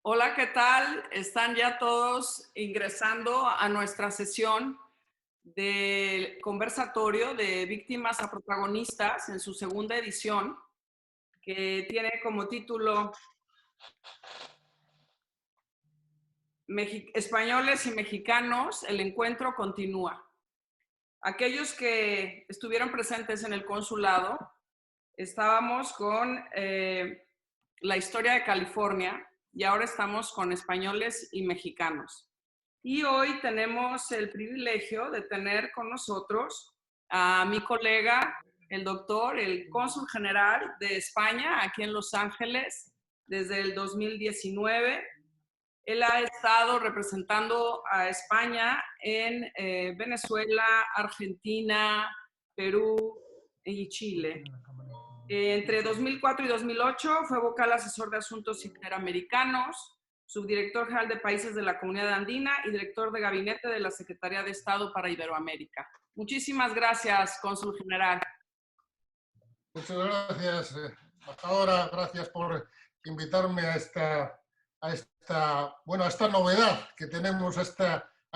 Hola, ¿qué tal? Están ya todos ingresando a nuestra sesión del conversatorio de víctimas a protagonistas en su segunda edición, que tiene como título Españoles y Mexicanos, el encuentro continúa. Aquellos que estuvieron presentes en el consulado, estábamos con la historia de California y ahora estamos con españoles y mexicanos. Y hoy tenemos el privilegio de tener con nosotros a mi colega, el doctor, el cónsul general de España aquí en Los Ángeles desde el 2019. Él ha estado representando a España en Venezuela, Argentina, Perú y Chile. Entre 2004 y 2008 fue vocal asesor de asuntos interamericanos, subdirector general de países de la Comunidad Andina y director de gabinete de la Secretaría de Estado para Iberoamérica. Muchísimas gracias, cónsul general. Muchas gracias, embajadora. Gracias por invitarme a esta novedad que tenemos, a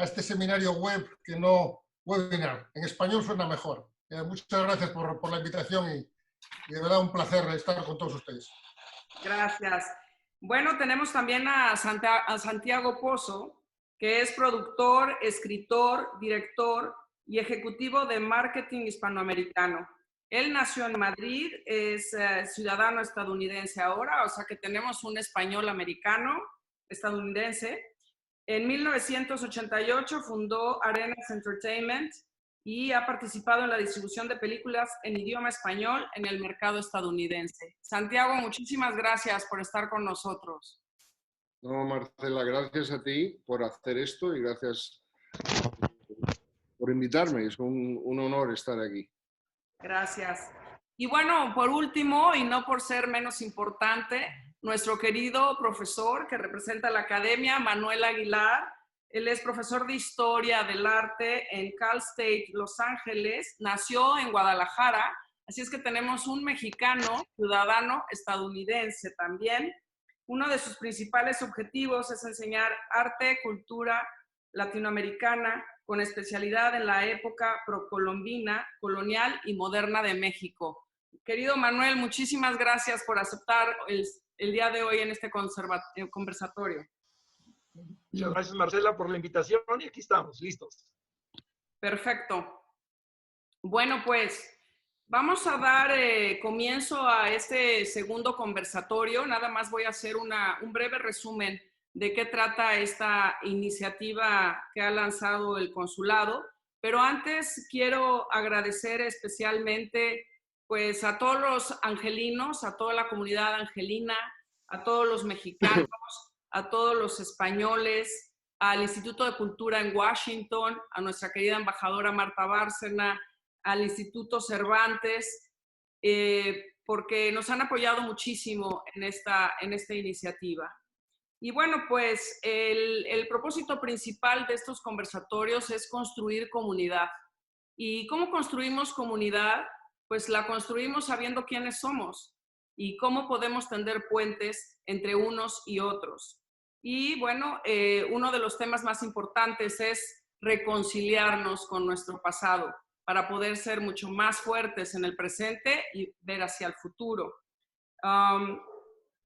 este seminario web que no webinar. En español suena mejor. Muchas gracias por la invitación y de verdad un placer estar con todos ustedes. Gracias. Bueno, tenemos también a Santiago Pozo, que es productor, escritor, director y ejecutivo de marketing hispanoamericano. Él nació en Madrid, es ciudadano estadounidense ahora, o sea que tenemos un español americano estadounidense. En 1988 fundó Arenas Entertainment y ha participado en la distribución de películas en idioma español en el mercado estadounidense. Santiago, muchísimas gracias por estar con nosotros. No, Marcela, gracias a ti por hacer esto y gracias por invitarme. Es un honor estar aquí. Gracias. Y bueno, por último, y no por ser menos importante, nuestro querido profesor que representa la academia, Manuel Aguilar. Él es profesor de Historia del Arte en Cal State Los Ángeles, nació en Guadalajara, así es que tenemos un mexicano, ciudadano estadounidense también. Uno de sus principales objetivos es enseñar arte, cultura latinoamericana, con especialidad en la época procolombina, colonial y moderna de México. Querido Manuel, muchísimas gracias por aceptar el día de hoy en este conversatorio. Muchas gracias, Marcela, por la invitación y aquí estamos, listos. Perfecto. Bueno, pues vamos a dar comienzo a este segundo conversatorio. Nada más voy a hacer un breve resumen de qué trata esta iniciativa que ha lanzado el consulado. Pero antes quiero agradecer especialmente pues, a todos los angelinos, a toda la comunidad angelina, a todos los mexicanos, a todos los españoles, al Instituto de Cultura en Washington, a nuestra querida embajadora Marta Bárcena, al Instituto Cervantes, porque nos han apoyado muchísimo en esta iniciativa. Y bueno, pues el propósito principal de estos conversatorios es construir comunidad. ¿Y cómo construimos comunidad? Pues la construimos sabiendo quiénes somos y cómo podemos tender puentes entre unos y otros. Y bueno, uno de los temas más importantes es reconciliarnos con nuestro pasado para poder ser mucho más fuertes en el presente y ver hacia el futuro.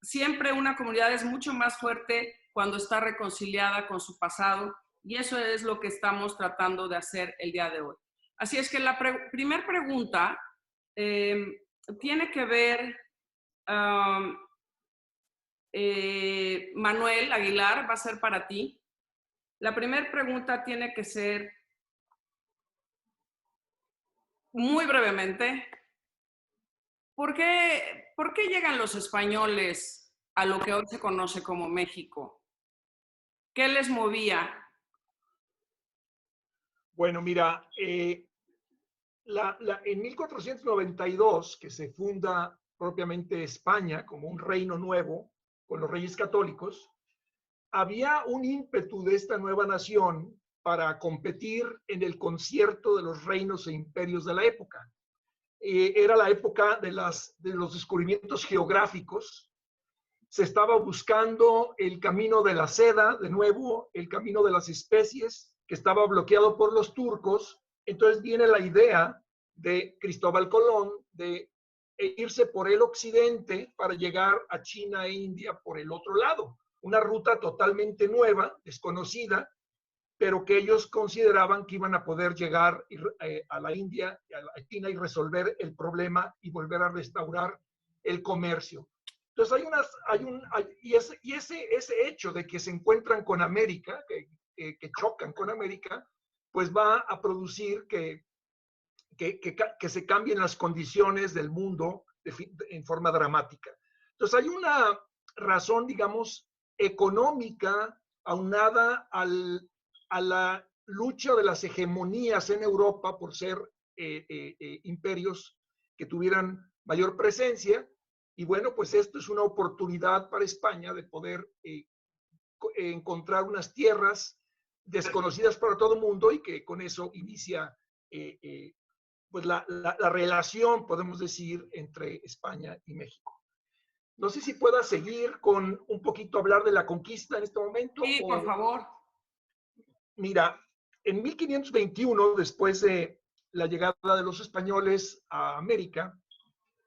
Siempre una comunidad es mucho más fuerte cuando está reconciliada con su pasado y eso es lo que estamos tratando de hacer el día de hoy. Así es que la primera pregunta tiene que ver, Manuel Aguilar, va a ser para ti. La primera pregunta tiene que ser, muy brevemente, ¿por qué llegan los españoles a lo que hoy se conoce como México? ¿Qué les movía? Bueno, mira, en 1492, que se funda propiamente España como un reino nuevo con los reyes católicos, había un ímpetu de esta nueva nación para competir en el concierto de los reinos e imperios de la época. Era la época de los descubrimientos geográficos. se estaba buscando el camino de la seda, de nuevo, el camino de las especies, que estaba bloqueado por los turcos. Entonces viene la idea de Cristóbal Colón de irse por el occidente para llegar a China e India por el otro lado. Una ruta totalmente nueva, desconocida, pero que ellos consideraban que iban a poder llegar a la India, a la China y resolver el problema y volver a restaurar el comercio. Entonces ese hecho de que se encuentran con América, que chocan con América, pues va a producir que se cambien las condiciones del mundo en forma dramática. Entonces hay una razón, digamos, económica aunada a la lucha de las hegemonías en Europa por ser imperios que tuvieran mayor presencia. Y bueno, pues esto es una oportunidad para España de poder encontrar unas tierras desconocidas para todo el mundo y que con eso inicia pues la relación, podemos decir, entre España y México. No sé si pueda seguir con un poquito hablar de la conquista en este momento. Sí, por favor. Mira, en 1521, después de la llegada de los españoles a América,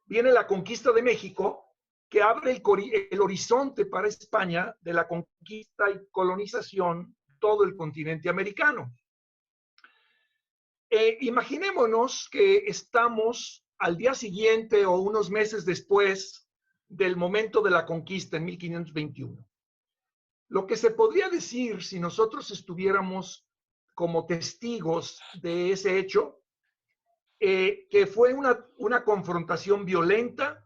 viene la conquista de México, que abre el horizonte para España de la conquista y colonización de todo el continente americano. Imaginémonos que estamos al día siguiente o unos meses después del momento de la conquista en 1521. Lo que se podría decir si nosotros estuviéramos como testigos de ese hecho, que fue una confrontación violenta,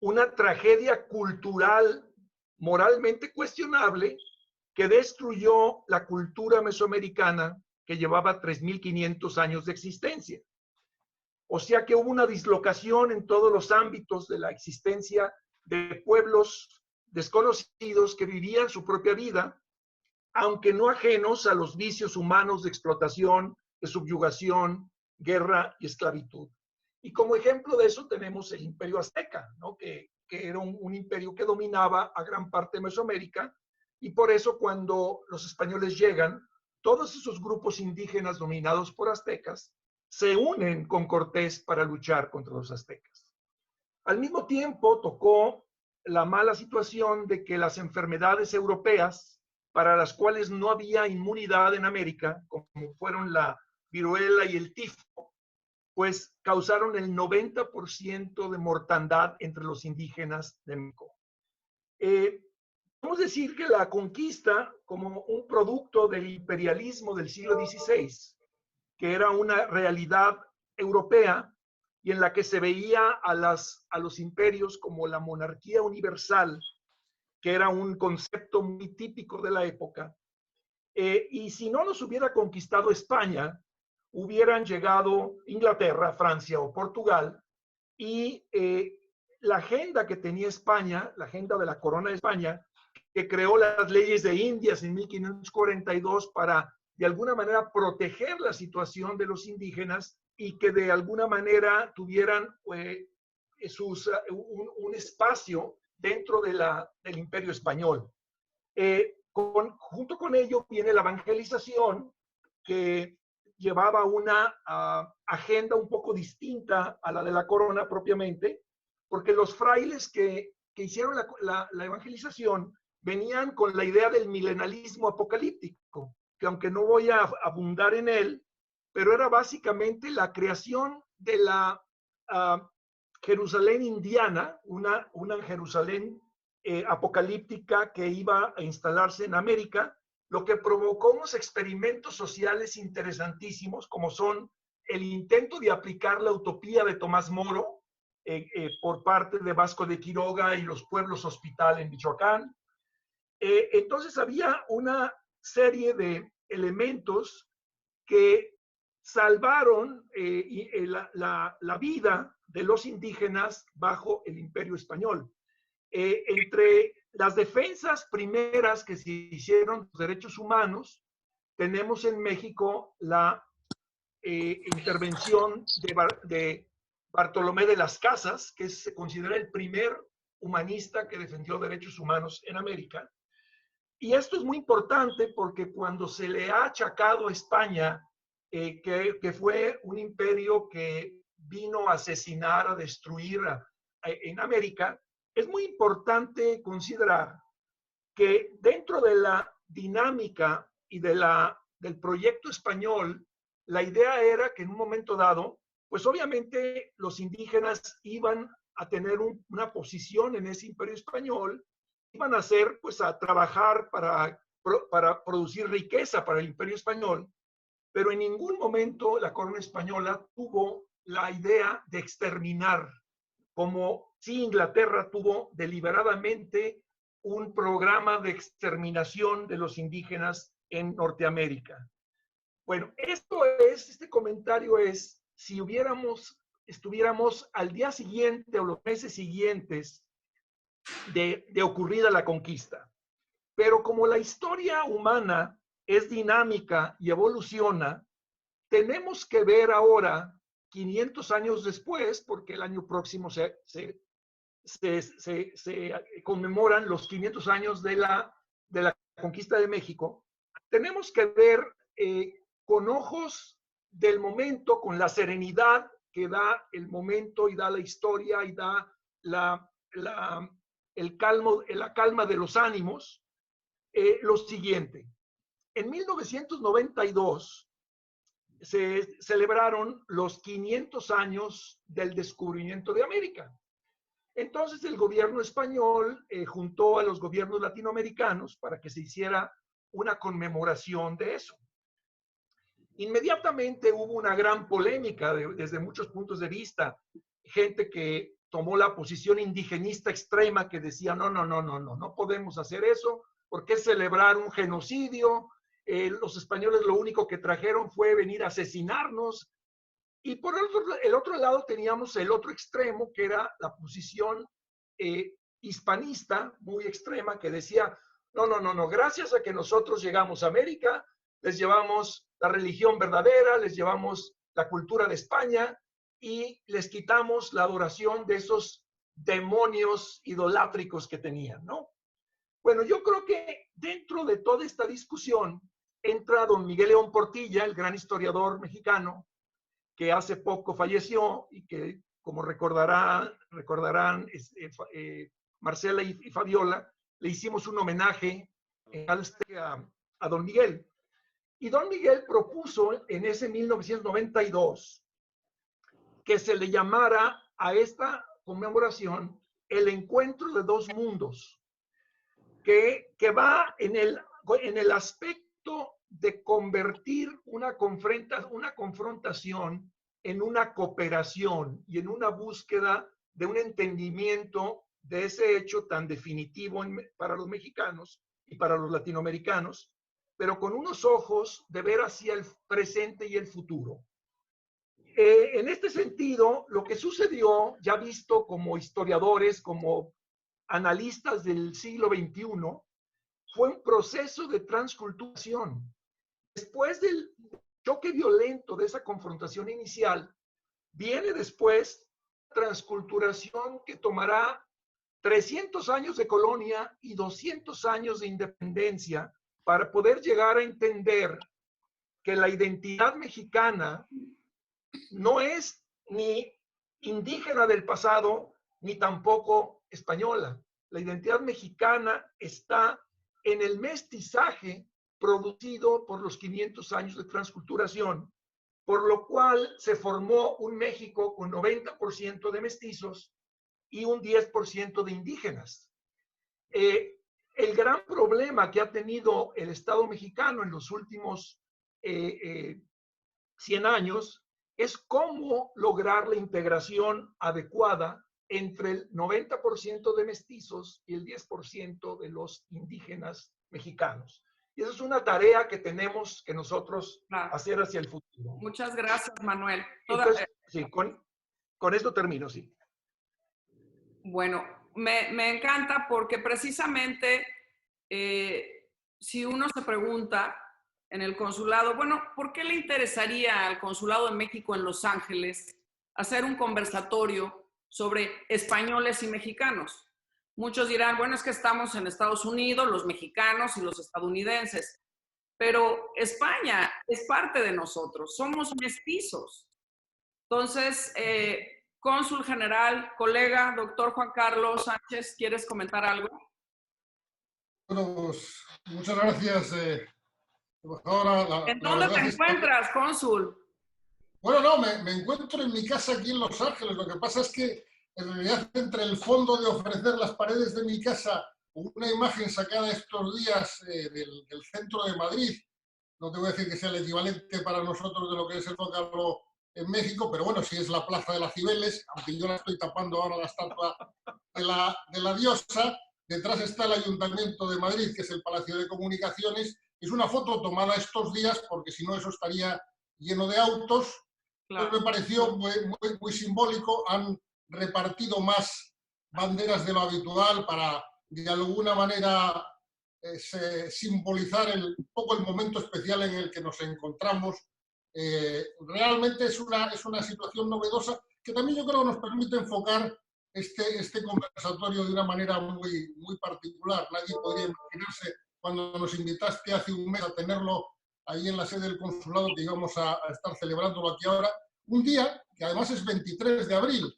una tragedia cultural moralmente cuestionable que destruyó la cultura mesoamericana que llevaba 3.500 años de existencia. O sea que hubo una dislocación en todos los ámbitos de la existencia de pueblos desconocidos que vivían su propia vida, aunque no ajenos a los vicios humanos de explotación, de subyugación, guerra y esclavitud. Y como ejemplo de eso tenemos el Imperio Azteca, ¿no? que era un imperio que dominaba a gran parte de Mesoamérica, y por eso cuando los españoles llegan, todos esos grupos indígenas dominados por aztecas se unen con Cortés para luchar contra los aztecas. Al mismo tiempo tocó la mala situación de que las enfermedades europeas, para las cuales no había inmunidad en América, como fueron la viruela y el tifo, pues causaron el 90% de mortandad entre los indígenas de México. Podemos decir que la conquista, como un producto del imperialismo del siglo XVI, que era una realidad europea y en la que se veía a los imperios como la monarquía universal, que era un concepto muy típico de la época. Y si no los hubiera conquistado España, hubieran llegado Inglaterra, Francia o Portugal, y la agenda que tenía España, la agenda de la Corona de España, que creó las leyes de Indias en 1542 para, de alguna manera, proteger la situación de los indígenas y que de alguna manera tuvieran un espacio dentro del Imperio Español. Junto con ello viene la evangelización, que llevaba una agenda un poco distinta a la de la corona propiamente, porque los frailes que hicieron la evangelización venían con la idea del milenalismo apocalíptico, que aunque no voy a abundar en él, pero era básicamente la creación de la Jerusalén indiana, una Jerusalén apocalíptica que iba a instalarse en América, lo que provocó unos experimentos sociales interesantísimos, como son el intento de aplicar la utopía de Tomás Moro por parte de Vasco de Quiroga y los pueblos hospital en Michoacán. Entonces había una serie de elementos que salvaron la vida de los indígenas bajo el Imperio Español. Entre las defensas primeras que se hicieron de los derechos humanos, tenemos en México la intervención de Bartolomé de las Casas, que se considera el primer humanista que defendió derechos humanos en América. Y esto es muy importante porque cuando se le ha achacado a España que fue un imperio que vino a asesinar, a destruir en América, es muy importante considerar que dentro de la dinámica y del proyecto español, la idea era que en un momento dado, pues obviamente los indígenas iban a tener una posición en ese imperio español, iban a hacer, pues a trabajar para producir riqueza para el imperio español, pero en ningún momento la corona española tuvo la idea de exterminar, como si Inglaterra tuvo deliberadamente un programa de exterminación de los indígenas en Norteamérica. Bueno, este comentario es, si estuviéramos al día siguiente o los meses siguientes de ocurrida la conquista. Pero como la historia humana es dinámica y evoluciona, tenemos que ver ahora, 500 años después, porque el año próximo se conmemoran los 500 años de la conquista de México, tenemos que ver con ojos del momento, con la serenidad que da el momento y da la historia y da la calma de los ánimos, lo siguiente. En 1992 se celebraron los 500 años del descubrimiento de América. Entonces el gobierno español juntó a los gobiernos latinoamericanos para que se hiciera una conmemoración de eso. Inmediatamente hubo una gran polémica desde muchos puntos de vista. Gente que tomó la posición indigenista extrema que decía, no podemos hacer eso, ¿por qué celebrar un genocidio? Los españoles lo único que trajeron fue venir a asesinarnos. Y por el otro lado teníamos el otro extremo, que era la posición hispanista, muy extrema, que decía, no, gracias a que nosotros llegamos a América, les llevamos la religión verdadera, les llevamos la cultura de España y les quitamos la adoración de esos demonios idolátricos que tenían, ¿no? Bueno, yo creo que dentro de toda esta discusión entra don Miguel León Portilla, el gran historiador mexicano, que hace poco falleció y que, como recordarán Marcela y Fabiola, le hicimos un homenaje a don Miguel. Y don Miguel propuso en ese 1992 que se le llamara a esta conmemoración el encuentro de dos mundos, que va en el aspecto de convertir una confrontación en una cooperación y en una búsqueda de un entendimiento de ese hecho tan definitivo para los mexicanos y para los latinoamericanos, pero con unos ojos de ver hacia el presente y el futuro. En este sentido, lo que sucedió, ya visto como historiadores, como analistas del siglo XXI, fue un proceso de transculturación. Después del choque violento de esa confrontación inicial, viene después transculturación que tomará 300 años de colonia y 200 años de independencia para poder llegar a entender que la identidad mexicana no es ni indígena del pasado, ni tampoco española. La identidad mexicana está en el mestizaje producido por los 500 años de transculturación, por lo cual se formó un México con 90% de mestizos y un 10% de indígenas. El gran problema que ha tenido el Estado mexicano en los últimos 100 años es cómo lograr la integración adecuada entre el 90% de mestizos y el 10% de los indígenas mexicanos. Y esa es una tarea que tenemos que nosotros hacer hacia el futuro. Muchas gracias, Manuel. Entonces, sí, con esto termino, sí. Bueno, me encanta porque precisamente si uno se pregunta en el consulado, bueno, ¿por qué le interesaría al Consulado de México en Los Ángeles hacer un conversatorio sobre españoles y mexicanos? Muchos dirán, bueno, es que estamos en Estados Unidos, los mexicanos y los estadounidenses, pero España es parte de nosotros, somos mestizos. Entonces, cónsul general, colega, doctor Juan Carlos Sánchez, ¿quieres comentar algo? Bueno, pues muchas gracias, embajadora. ¿En dónde te encuentras, cónsul? Bueno, no, me encuentro en mi casa aquí en Los Ángeles. Lo que pasa es que en realidad entre el fondo de ofrecer las paredes de mi casa una imagen sacada estos días del centro de Madrid, no te voy a decir que sea el equivalente para nosotros de lo que es el Zócalo en México, pero bueno, sí es la Plaza de las Cibeles, aunque yo la estoy tapando ahora la estatua de la diosa. Detrás está el Ayuntamiento de Madrid, que es el Palacio de Comunicaciones. Es una foto tomada estos días, porque si no eso estaría lleno de autos. Claro. Pues me pareció muy simbólico. Han repartido más banderas de lo habitual para, de alguna manera, simbolizar un poco el momento especial en el que nos encontramos. Realmente es una situación novedosa que también yo creo nos permite enfocar este conversatorio de una manera muy particular. Nadie podría imaginarse cuando nos invitaste hace un mes a tenerlo ahí en la sede del consulado que íbamos a estar celebrándolo aquí ahora. Un día que además es 23 de abril,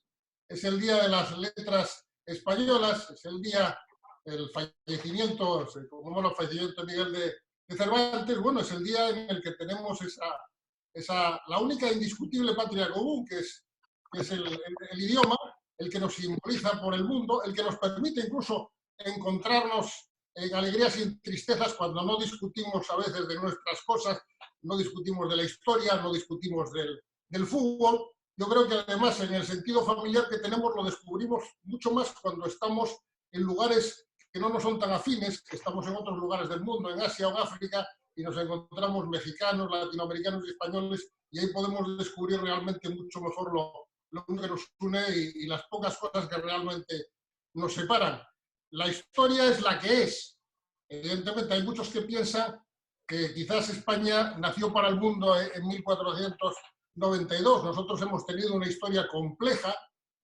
es el Día de las Letras Españolas, es el día del fallecimiento, como el fallecimiento de Miguel de Cervantes. Bueno, es el día en el que tenemos la única indiscutible patria común, que es el idioma, el que nos simboliza por el mundo, el que nos permite incluso encontrarnos en alegrías y tristezas cuando no discutimos a veces de nuestras cosas, no discutimos de la historia, no discutimos del fútbol. Yo creo que además en el sentido familiar que tenemos lo descubrimos mucho más cuando estamos en lugares que no nos son tan afines, que estamos en otros lugares del mundo, en Asia o en África, y nos encontramos mexicanos, latinoamericanos y españoles, y ahí podemos descubrir realmente mucho mejor lo que nos une y las pocas cosas que realmente nos separan. La historia es la que es. Evidentemente hay muchos que piensan que quizás España nació para el mundo en 1492. Nosotros hemos tenido una historia compleja,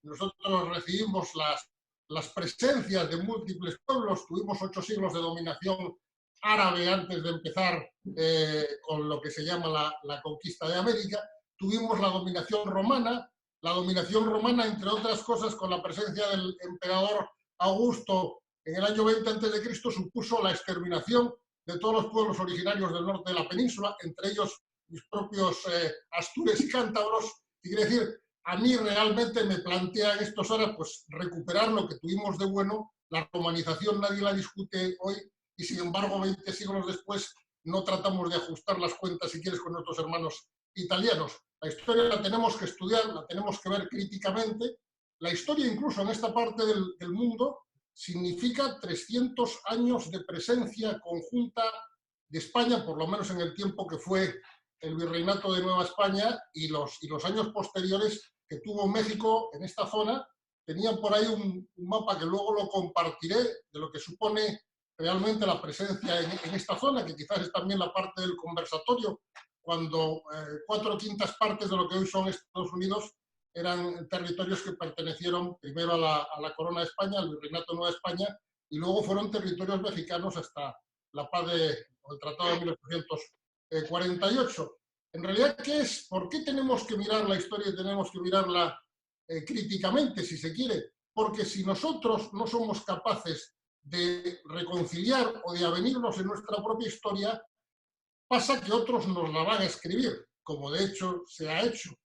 nosotros recibimos las presencias de múltiples pueblos, tuvimos 8 siglos de dominación árabe antes de empezar con lo que se llama la conquista de América, tuvimos la dominación romana, entre otras cosas, con la presencia del emperador Augusto en el año 20 a.C., supuso la exterminación de todos los pueblos originarios del norte de la península, entre ellos mis propios astures y cántabros. Y quiere decir, a mí realmente me plantea en estos horas pues, recuperar lo que tuvimos de bueno. La romanización nadie la discute hoy y, sin embargo, 20 siglos después no tratamos de ajustar las cuentas, si quieres, con nuestros hermanos italianos. La historia la tenemos que estudiar, la tenemos que ver críticamente. La historia, incluso en esta parte del mundo, significa 300 años de presencia conjunta de España, por lo menos en el tiempo que fue el virreinato de Nueva España, y los años posteriores que tuvo México en esta zona. Tenían por ahí un mapa que luego lo compartiré, de lo que supone realmente la presencia en esta zona, que quizás es también la parte del conversatorio, cuando 4/5 partes de lo que hoy son Estados Unidos eran territorios que pertenecieron primero a la Corona de España, al Virreinato de Nueva España, y luego fueron territorios mexicanos hasta la paz o el Tratado de 1848. En realidad, ¿qué es? ¿Por qué tenemos que mirar la historia y tenemos que mirarla críticamente, si se quiere? Porque si nosotros no somos capaces de reconciliar o de avenirnos en nuestra propia historia, pasa que otros nos la van a escribir, como de hecho se ha hecho.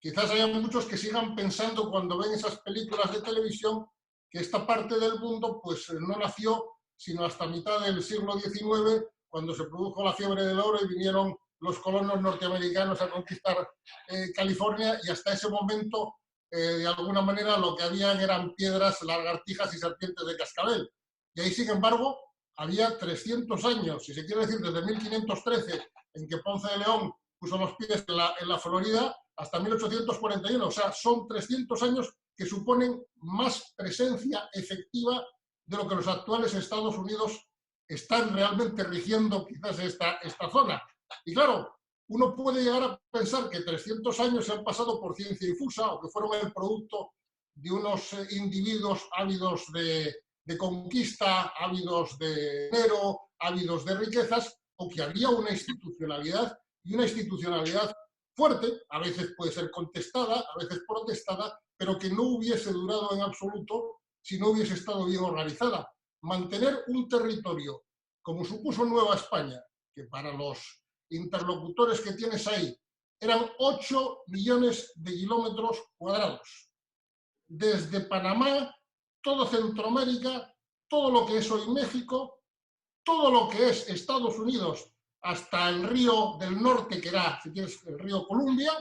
Quizás haya muchos que sigan pensando cuando ven esas películas de televisión que esta parte del mundo pues no nació sino hasta mitad del siglo XIX, cuando se produjo la fiebre del oro y vinieron los colonos norteamericanos a conquistar California, y hasta ese momento, de alguna manera, lo que habían eran piedras, lagartijas y serpientes de cascabel. Y ahí, sin embargo, había 300 años, si se quiere decir, desde 1513, en que Ponce de León puso los pies en la Florida, hasta 1841. O sea, son 300 años que suponen más presencia efectiva de lo que los actuales Estados Unidos están realmente rigiendo quizás esta zona. Y claro, uno puede llegar a pensar que 300 años se han pasado por ciencia infusa o que fueron el producto de unos individuos ávidos de de conquista, ávidos de dinero, ávidos de riquezas, o que había una institucionalidad, y una institucionalidad fuerte, a veces puede ser contestada, a veces protestada, pero que no hubiese durado en absoluto si no hubiese estado bien organizada. Mantener un territorio como supuso Nueva España, que para los interlocutores que tienes ahí eran 8 millones de kilómetros cuadrados. Desde Panamá, todo Centroamérica, todo lo que es hoy México, todo lo que es Estados Unidos, hasta el río del norte, que era, si quieres, el río Columbia,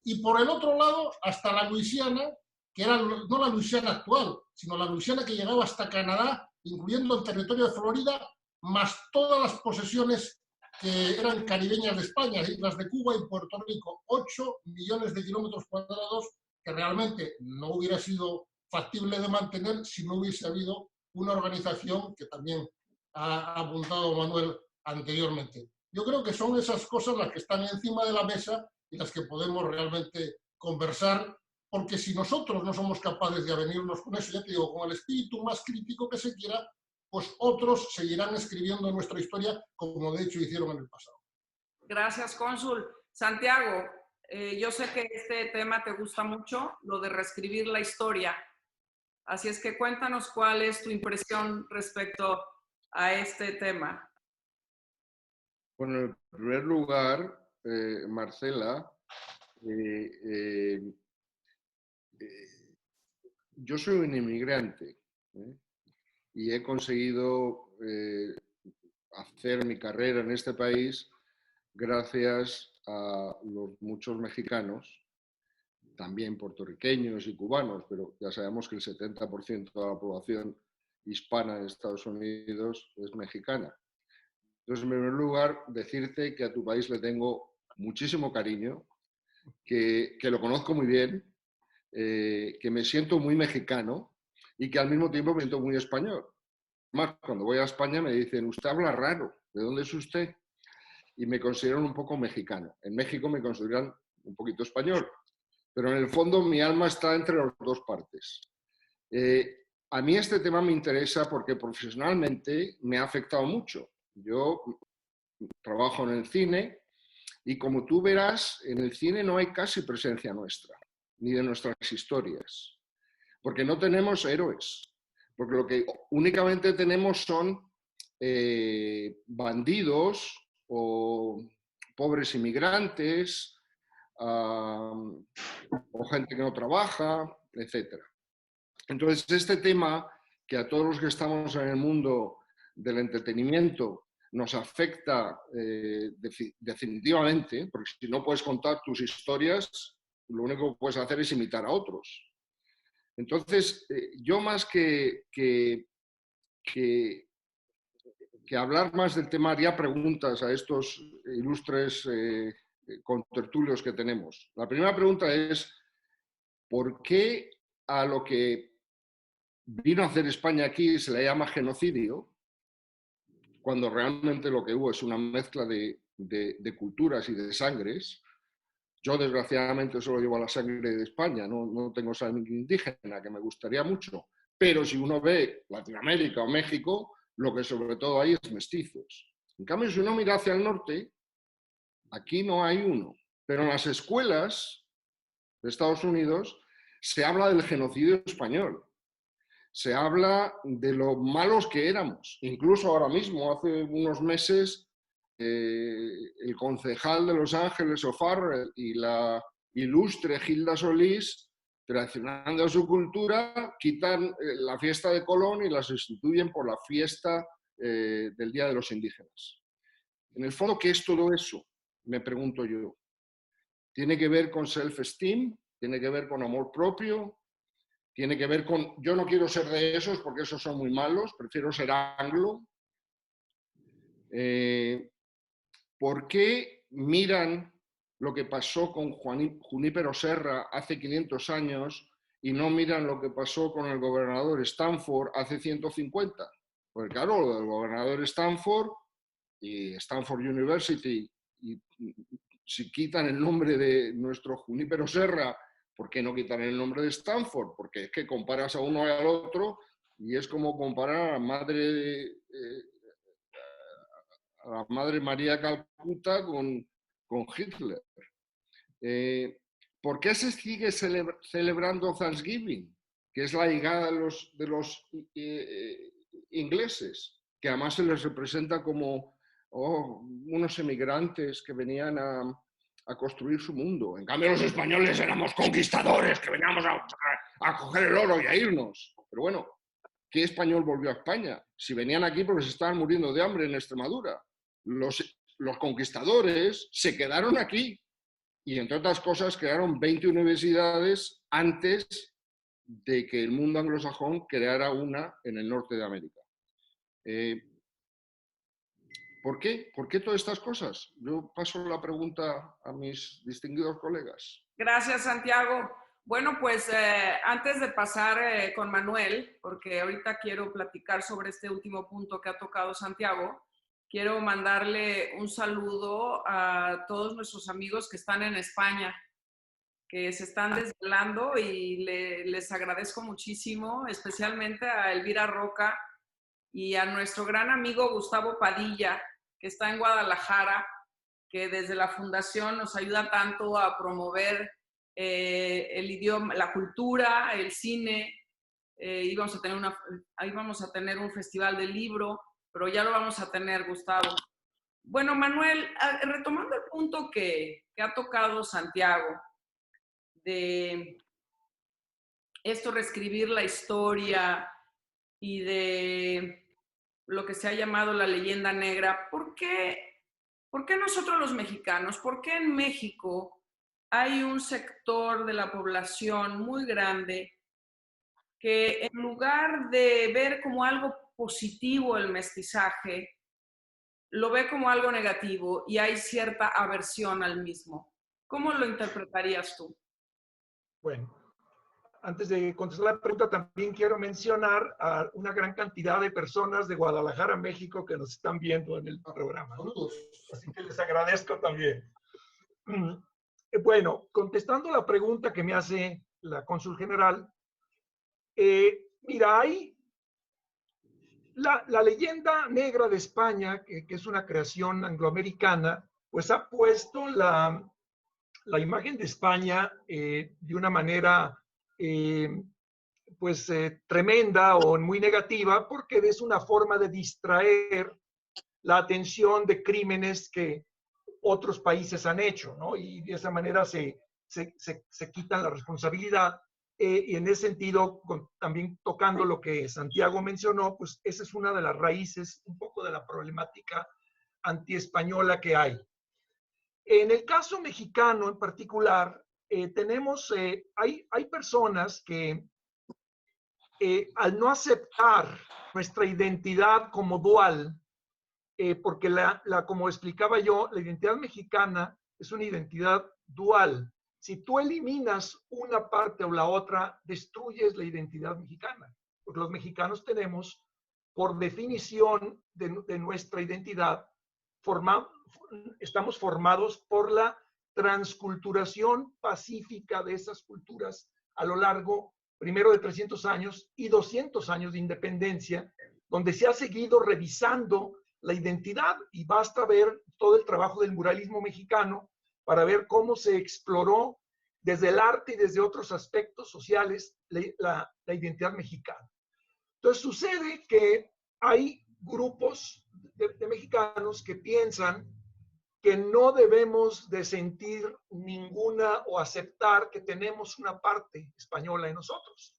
y por el otro lado, hasta la Luisiana, que era no la Luisiana actual, sino la Luisiana que llegaba hasta Canadá, incluyendo el territorio de Florida, más todas las posesiones que eran caribeñas de España, islas de Cuba y Puerto Rico. 8 millones de kilómetros cuadrados que realmente no hubiera sido factible de mantener si no hubiese habido una organización que también ha apuntado Manuel anteriormente. Yo creo que son esas cosas las que están encima de la mesa y las que podemos realmente conversar, porque si nosotros no somos capaces de avenirnos con eso, ya te digo, con el espíritu más crítico que se quiera, pues otros seguirán escribiendo nuestra historia como de hecho hicieron en el pasado. Gracias, cónsul. Santiago, yo sé que este tema te gusta mucho, lo de reescribir la historia. Así es que cuéntanos cuál es tu impresión respecto a este tema. Bueno, en primer lugar, Marcela, yo soy un inmigrante, y he conseguido hacer mi carrera en este país gracias a los muchos mexicanos, también puertorriqueños y cubanos, pero ya sabemos que el 70% de la población hispana en Estados Unidos es mexicana. Entonces, en primer lugar, decirte que a tu país le tengo muchísimo cariño, que lo conozco muy bien, que me siento muy mexicano y que al mismo tiempo me siento muy español. Más, cuando voy a España me dicen, usted habla raro, ¿de dónde es usted? Y me consideran un poco mexicano. En México me consideran un poquito español, pero en el fondo mi alma está entre las dos partes. A mí este tema me interesa porque profesionalmente me ha afectado mucho. Yo trabajo en el cine y como tú verás, en el cine no hay casi presencia nuestra, ni de nuestras historias, porque no tenemos héroes, porque lo que únicamente tenemos son bandidos o pobres inmigrantes, o gente que no trabaja, etc. Entonces, este tema que a todos los que estamos en el mundo del entretenimiento nos afecta definitivamente, porque si no puedes contar tus historias, lo único que puedes hacer es imitar a otros. Entonces, yo más que hablar más del tema, haría preguntas a estos ilustres contertulios que tenemos. La primera pregunta es, ¿por qué a lo que vino a hacer España aquí se le llama genocidio, cuando realmente lo que hubo es una mezcla de culturas y de sangres? Yo, desgraciadamente, solo llevo la sangre de España, no tengo sangre indígena, que me gustaría mucho. Pero si uno ve Latinoamérica o México, lo que sobre todo hay es mestizos. En cambio, si uno mira hacia el norte, aquí no hay uno. Pero en las escuelas de Estados Unidos se habla del genocidio español. Se habla de lo malos que éramos. Incluso ahora mismo, hace unos meses, el concejal de Los Ángeles, O'Farrell, y la ilustre Gilda Solís, traicionando a su cultura, quitan la fiesta de Colón y la sustituyen por la fiesta del Día de los Indígenas. En el fondo, ¿qué es todo eso? Me pregunto yo. ¿Tiene que ver con self-esteem? ¿Tiene que ver con amor propio? ¿Tiene que ver con, yo no quiero ser de esos porque esos son muy malos, prefiero ser anglo? ¿Por qué miran lo que pasó con Junípero Serra hace 500 años y no miran lo que pasó con el gobernador Stanford hace 150? Porque claro, lo del gobernador Stanford y Stanford University, y si quitan el nombre de nuestro Junípero Serra, ¿por qué no quitan el nombre de Stanford? Porque es que comparas a uno y al otro Y es como comparar a la madre María Calcuta con Hitler. ¿Por qué se sigue celebrando Thanksgiving? Que es la llegada de los ingleses, que además se les representa como unos emigrantes que venían a construir su mundo. En cambio, los españoles éramos conquistadores, que veníamos a coger el oro y a irnos. Pero bueno, ¿qué español volvió a España? Si venían aquí porque se estaban muriendo de hambre en Extremadura. Los conquistadores se quedaron aquí y, entre otras cosas, crearon 20 universidades antes de que el mundo anglosajón creara una en el norte de América. ¿Por qué? ¿Por qué todas estas cosas? Yo paso la pregunta a mis distinguidos colegas. Gracias, Santiago. Bueno, pues antes de pasar con Manuel, porque ahorita quiero platicar sobre este último punto que ha tocado Santiago, quiero mandarle un saludo a todos nuestros amigos que están en España, que se están desvelando, y les agradezco muchísimo, especialmente a Elvira Roca y a nuestro gran amigo Gustavo Padilla, que está en Guadalajara, que desde la fundación nos ayuda tanto a promover el idioma, la cultura, el cine. Ahí vamos a tener un festival del libro, pero ya lo vamos a tener, Gustavo. Bueno, Manuel, retomando el punto que ha tocado Santiago, de esto, reescribir la historia y de lo que se ha llamado la leyenda negra, ¿por qué nosotros los mexicanos, por qué en México hay un sector de la población muy grande que, en lugar de ver como algo positivo el mestizaje, lo ve como algo negativo y hay cierta aversión al mismo? ¿Cómo lo interpretarías tú? Bueno, antes de contestar la pregunta, también quiero mencionar a una gran cantidad de personas de Guadalajara, México, que nos están viendo en el programa, ¿no? Así que les agradezco también. Bueno, contestando la pregunta que me hace la cónsul general, mira, hay la leyenda negra de España, que es una creación angloamericana, pues ha puesto la imagen de España de una manera tremenda o muy negativa, porque es una forma de distraer la atención de crímenes que otros países han hecho, ¿no? Y de esa manera se quitan la responsabilidad. Y en ese sentido, también tocando lo que Santiago mencionó, pues esa es una de las raíces un poco de la problemática antiespañola que hay. En el caso mexicano en particular, hay personas que al no aceptar nuestra identidad como dual, porque como explicaba yo, la identidad mexicana es una identidad dual. Si tú eliminas una parte o la otra, destruyes la identidad mexicana. Porque los mexicanos tenemos, por definición de nuestra identidad, estamos formados por la transculturación pacífica de esas culturas a lo largo, primero, de 300 años y 200 años de independencia, donde se ha seguido revisando la identidad, y basta ver todo el trabajo del muralismo mexicano para ver cómo se exploró desde el arte y desde otros aspectos sociales la identidad mexicana. Entonces sucede que hay grupos de mexicanos que piensan que no debemos de sentir ninguna o aceptar que tenemos una parte española en nosotros.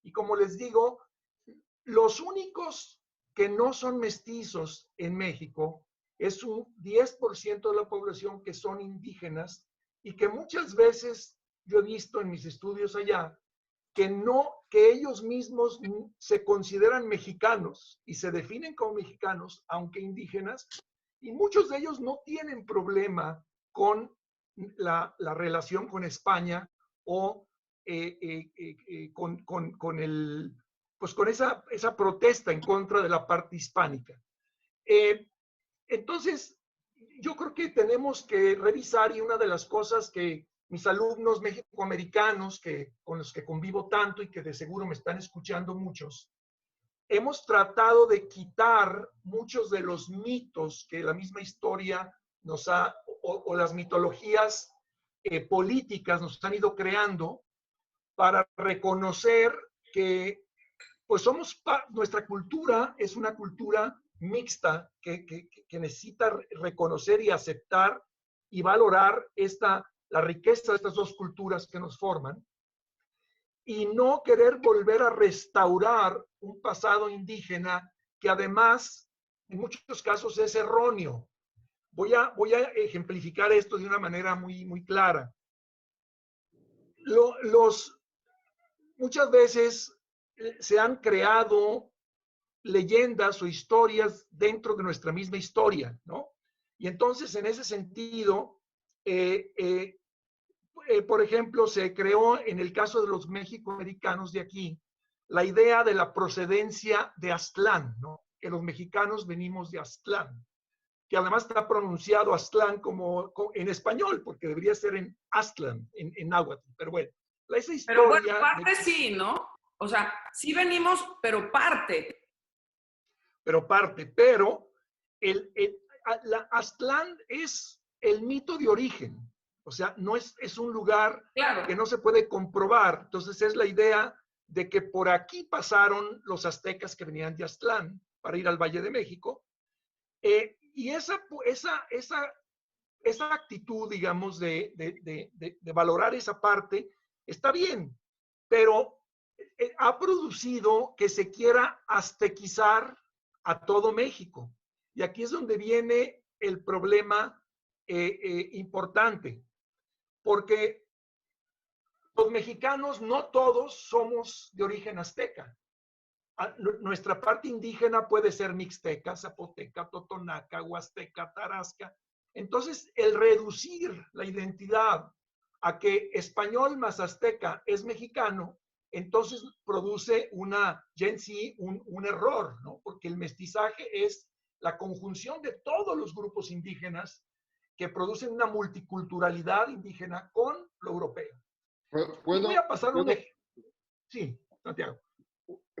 Y como les digo, los únicos que no son mestizos en México es un 10% de la población que son indígenas, y que muchas veces yo he visto en mis estudios allá que ellos mismos se consideran mexicanos y se definen como mexicanos, aunque indígenas, y muchos de ellos no tienen problema con la relación con España o con esa protesta en contra de la parte hispánica. Entonces, yo creo que tenemos que revisar, y una de las cosas que mis alumnos mexicoamericanos, con los que convivo tanto y que de seguro me están escuchando muchos, hemos tratado de quitar muchos de los mitos que la misma historia nos ha, o las mitologías políticas nos han ido creando para reconocer que pues nuestra cultura es una cultura mixta que necesita reconocer y aceptar y valorar la riqueza de estas dos culturas que nos forman, y no querer volver a restaurar un pasado indígena que además en muchos casos es erróneo. Voy a ejemplificar esto de una manera muy, muy clara. Muchas veces se han creado leyendas o historias dentro de nuestra misma historia, ¿no? Y entonces, en ese sentido, por ejemplo, se creó en el caso de los mexicoamericanos de aquí la idea de la procedencia de Aztlán, ¿no? Que los mexicanos venimos de Aztlán, que además está pronunciado Aztlán como en español, porque debería ser en Aztlán, en náhuatl, pero bueno. Esa historia pero bueno, parte sí, ¿no? O sea, sí venimos, pero parte. Pero Aztlán es el mito de origen. O sea, no es un lugar claro, que no se puede comprobar. Entonces es la idea de que por aquí pasaron los aztecas que venían de Aztlán para ir al Valle de México. Y esa actitud, digamos, de valorar esa parte, está bien, pero ha producido que se quiera aztequizar a todo México. Y aquí es donde viene el problema importante, porque los mexicanos no todos somos de origen azteca. Nuestra parte indígena puede ser mixteca, zapoteca, totonaca, huasteca, tarasca. Entonces, el reducir la identidad a que español más azteca es mexicano, entonces produce un error, ¿no? Porque el mestizaje es la conjunción de todos los grupos indígenas que producen una multiculturalidad indígena con lo europeo. Voy a pasar un ejemplo. Sí, Santiago.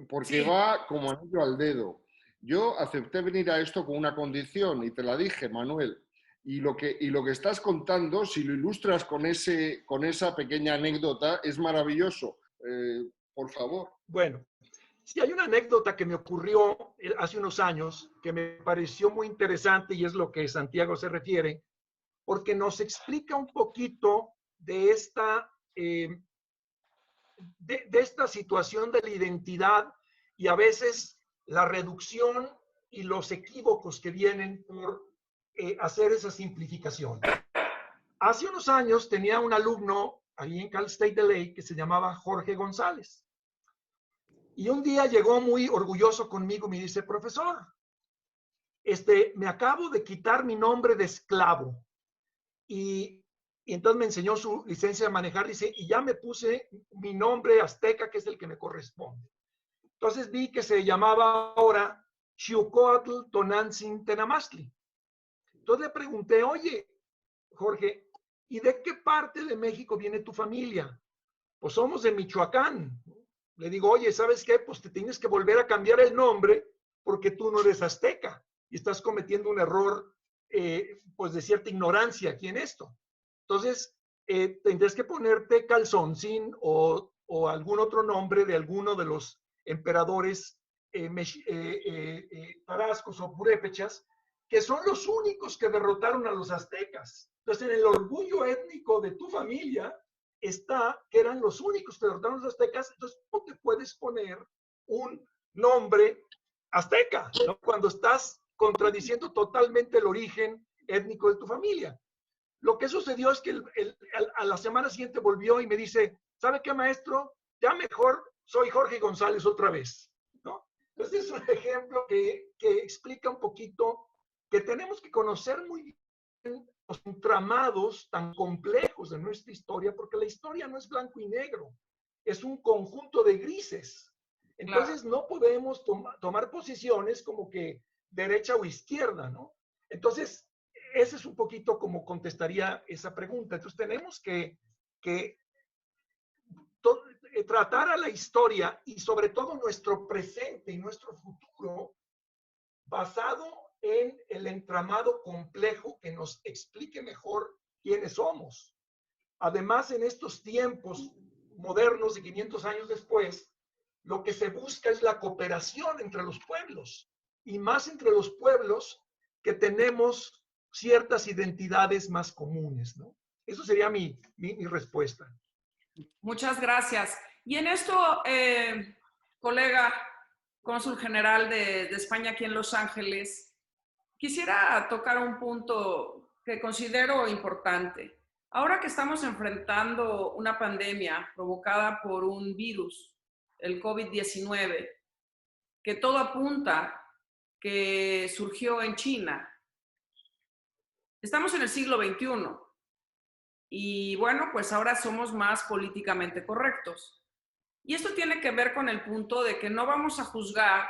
Porque sí, va como anillo al dedo. Yo acepté venir a esto con una condición y te la dije, Manuel. Y lo que estás contando, si lo ilustras con esa pequeña anécdota, es maravilloso. Por favor. Bueno, sí, hay una anécdota que me ocurrió hace unos años que me pareció muy interesante y es lo que Santiago se refiere, porque nos explica un poquito de esta situación de la identidad y a veces la reducción y los equívocos que vienen por hacer esa simplificación. Hace unos años tenía un alumno ahí en Cal State LA que se llamaba Jorge González. Y un día llegó muy orgulloso conmigo y me dice, profesor, me acabo de quitar mi nombre de esclavo. Y entonces me enseñó su licencia de manejar, dice, y ya me puse mi nombre azteca, que es el que me corresponde. Entonces vi que se llamaba ahora Xiucoatl Tonantzin Tenamastli. Entonces le pregunté, oye, Jorge, ¿y de qué parte de México viene tu familia? Pues somos de Michoacán. Le digo, oye, ¿sabes qué? Pues te tienes que volver a cambiar el nombre porque tú no eres azteca y estás cometiendo un error, pues de cierta ignorancia aquí en esto. Entonces, tendrías que ponerte Calzoncín o algún otro nombre de alguno de los emperadores tarascos o purépechas, que son los únicos que derrotaron a los aztecas. Entonces, en el orgullo étnico de tu familia está que eran los únicos que derrotaron a los aztecas, entonces no te puedes poner un nombre azteca, ¿no? Cuando estás contradiciendo totalmente el origen étnico de tu familia. Lo que sucedió es que a la semana siguiente volvió y me dice, ¿sabe qué, maestro? Ya mejor soy Jorge González otra vez, ¿no? Entonces es un ejemplo que explica un poquito que tenemos que conocer muy bien los entramados tan complejos de nuestra historia, porque la historia no es blanco y negro, es un conjunto de grises. Entonces claro, no podemos tomar posiciones como que derecha o izquierda, ¿no? Entonces, ese es un poquito como contestaría esa pregunta. Entonces tenemos que tratar a la historia y sobre todo nuestro presente y nuestro futuro basado en el entramado complejo que nos explique mejor quiénes somos. Además, en estos tiempos modernos de 500 años después, lo que se busca es la cooperación entre los pueblos y más entre los pueblos que tenemos ciertas identidades más comunes, ¿no? Eso sería mi respuesta. Muchas gracias. Y en esto, colega cónsul general de España aquí en Los Ángeles, quisiera tocar un punto que considero importante. Ahora que estamos enfrentando una pandemia provocada por un virus, el COVID-19, que todo apunta que surgió en China, estamos en el siglo XXI y bueno, pues ahora somos más políticamente correctos. Y esto tiene que ver con el punto de que no vamos a juzgar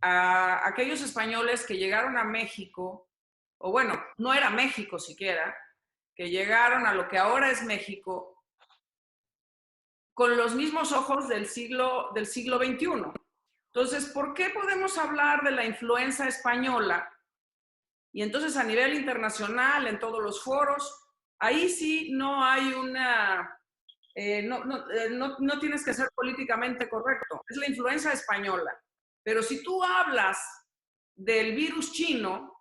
a aquellos españoles que llegaron a México, o bueno, no era México siquiera, que llegaron a lo que ahora es México, con los mismos ojos del siglo XXI. Entonces, ¿por qué podemos hablar de la influencia española? Y entonces a nivel internacional, en todos los foros, ahí sí no hay una... no tienes que ser políticamente correcto. Es la influencia española. Pero si tú hablas del virus chino,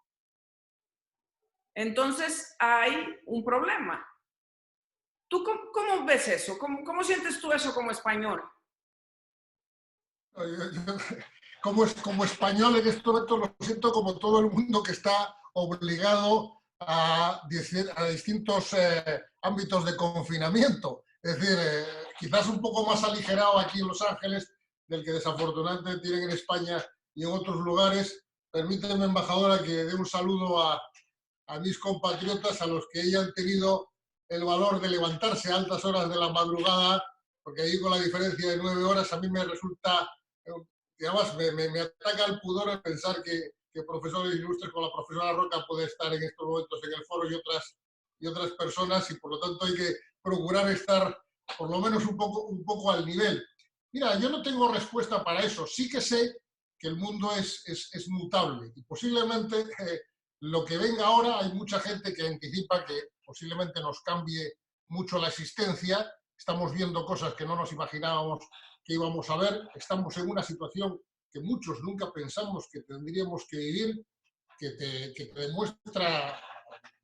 entonces hay un problema. ¿Tú cómo ves eso? ¿Cómo sientes tú eso como español? Como español en este momento lo siento como todo el mundo que está obligado a distintos ámbitos de confinamiento. Es decir, quizás un poco más aligerado aquí en Los Ángeles del que desafortunadamente tienen en España y en otros lugares. Permíteme, embajadora, que dé un saludo a mis compatriotas, a los que hayan tenido el valor de levantarse a altas horas de la madrugada, porque ahí con la diferencia de 9 horas a mí me resulta, y además me ataca el pudor el pensar que profesores ilustres como la profesora Roca puede estar en estos momentos en el foro y otras personas, y por lo tanto hay que procurar estar por lo menos un poco al nivel. Mira, yo no tengo respuesta para eso. Sí que sé que el mundo es mutable y posiblemente lo que venga ahora, hay mucha gente que anticipa que posiblemente nos cambie mucho la existencia. Estamos viendo cosas que no nos imaginábamos que íbamos a ver. Estamos en una situación que muchos nunca pensamos que tendríamos que vivir, que te demuestra,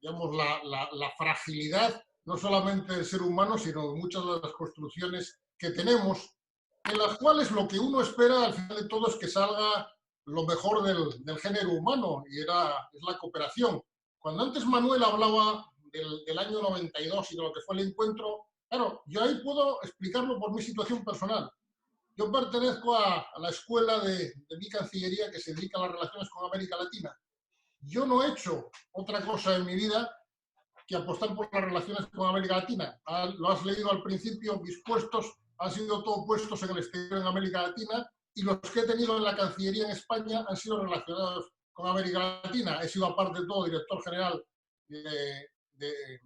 digamos, la fragilidad no solamente del ser humano, sino de muchas de las construcciones que tenemos, en las cuales lo que uno espera al final de todo es que salga lo mejor del género humano, y es la cooperación. Cuando antes Manuel hablaba del año 92 y de lo que fue el encuentro, claro, yo ahí puedo explicarlo por mi situación personal. Yo pertenezco a la escuela de mi cancillería que se dedica a las relaciones con América Latina. Yo no he hecho otra cosa en mi vida que apostar por las relaciones con América Latina. Lo has leído al principio, mis puestos han sido todos puestos en el exterior en América Latina, y los que he tenido en la Cancillería en España han sido relacionados con América Latina. He sido, aparte de todo, director general de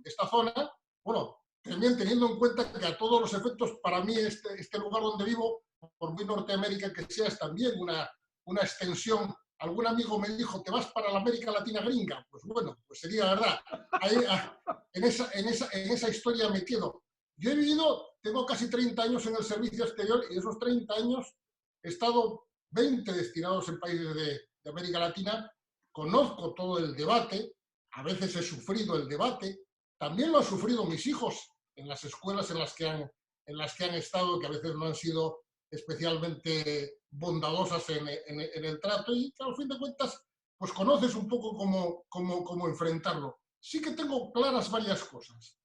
esta zona. Bueno, también teniendo en cuenta que a todos los efectos, para mí este lugar donde vivo, por muy Norteamérica que sea, es también una extensión. Algún amigo me dijo, ¿te vas para la América Latina gringa? Pues bueno, pues sería verdad. Ahí, en esa historia me quedo. Yo he vivido, tengo casi 30 años en el servicio exterior, y esos 30 años he estado 20 destinados en países de América Latina. Conozco todo el debate, a veces he sufrido el debate, también lo han sufrido mis hijos en las escuelas en las que han estado, que a veces no han sido especialmente bondadosas en el trato, y que al fin de cuentas pues conoces un poco cómo enfrentarlo. Sí que tengo claras varias cosas.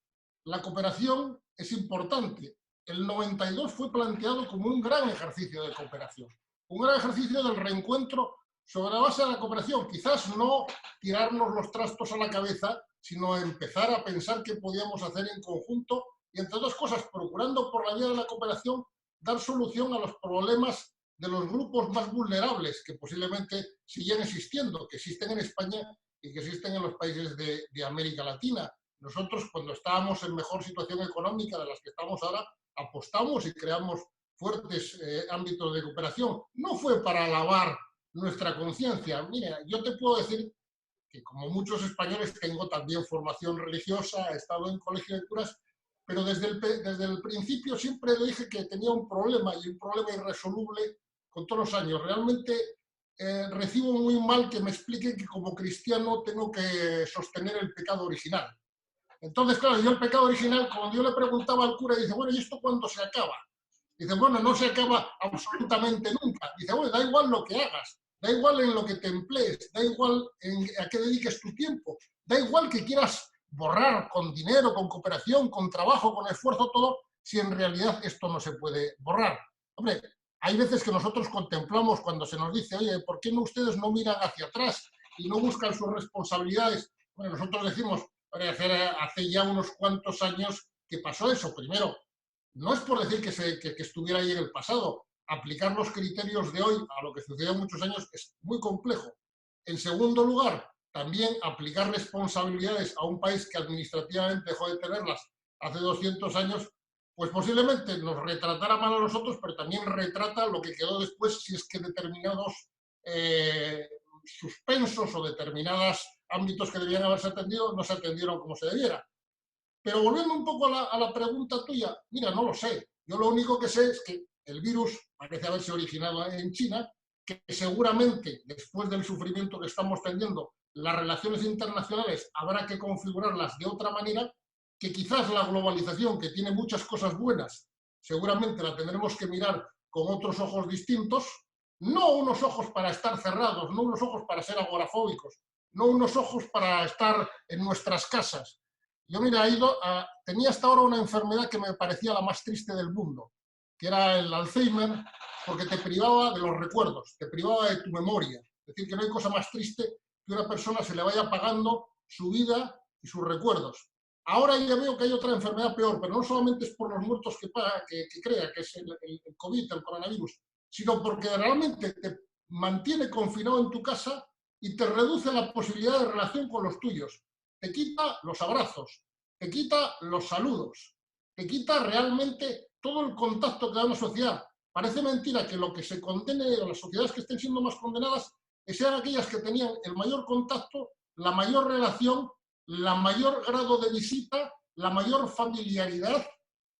La cooperación es importante. El 92 fue planteado como un gran ejercicio de cooperación, un gran ejercicio del reencuentro sobre la base de la cooperación. Quizás no tirarnos los trastos a la cabeza, sino empezar a pensar qué podíamos hacer en conjunto y, entre otras cosas, procurando por la vía de la cooperación dar solución a los problemas de los grupos más vulnerables que posiblemente siguen existiendo, que existen en España y que existen en los países de América Latina. Nosotros, cuando estábamos en mejor situación económica de las que estamos ahora, apostamos y creamos fuertes ámbitos de cooperación. No fue para lavar nuestra conciencia. Mira, yo te puedo decir que como muchos españoles tengo también formación religiosa, he estado en colegio de curas, pero desde el principio siempre le dije que tenía un problema y un problema irresoluble con todos los años. Realmente recibo muy mal que me expliquen que como cristiano tengo que sostener el pecado original. Entonces, claro, yo el pecado original, cuando yo le preguntaba al cura, dice, bueno, ¿y esto cuándo se acaba? Dice, bueno, no se acaba absolutamente nunca. Dice, bueno, da igual lo que hagas, da igual en lo que te emplees, da igual a qué dediques tu tiempo, da igual que quieras borrar con dinero, con cooperación, con trabajo, con esfuerzo, todo, si en realidad esto no se puede borrar. Hombre, hay veces que nosotros contemplamos cuando se nos dice, oye, ¿por qué no ustedes no miran hacia atrás y no buscan sus responsabilidades? Bueno, nosotros decimos, hace ya unos cuantos años que pasó eso. Primero, no es por decir que estuviera ahí en el pasado. Aplicar los criterios de hoy a lo que sucedió muchos años es muy complejo. En segundo lugar, también aplicar responsabilidades a un país que administrativamente dejó de tenerlas hace 200 años, pues posiblemente nos retratara mal a nosotros, pero también retrata lo que quedó después si es que determinados suspensos o determinados ámbitos que debían haberse atendido no se atendieron como se debiera. Pero volviendo un poco a la pregunta tuya, mira, no lo sé. Yo lo único que sé es que el virus parece haberse originado en China, que seguramente después del sufrimiento que estamos teniendo, las relaciones internacionales habrá que configurarlas de otra manera, que quizás la globalización, que tiene muchas cosas buenas, seguramente la tendremos que mirar con otros ojos distintos, no unos ojos para estar cerrados, no unos ojos para ser agorafóbicos, no unos ojos para estar en nuestras casas. Yo, mira, tenía hasta ahora una enfermedad que me parecía la más triste del mundo, que era el Alzheimer, porque te privaba de los recuerdos, te privaba de tu memoria. Es decir, que no hay cosa más triste que una persona se le vaya apagando su vida y sus recuerdos. Ahora ya veo que hay otra enfermedad peor, pero no solamente es por los muertos que crea, que es el COVID, el coronavirus, sino porque realmente te mantiene confinado en tu casa y te reduce la posibilidad de relación con los tuyos. Te quita los abrazos, te quita los saludos, te quita realmente todo el contacto que da una sociedad. Parece mentira que lo que se condene, o las sociedades que estén siendo más condenadas, sean aquellas que tenían el mayor contacto, la mayor relación, la mayor grado de visita, la mayor familiaridad,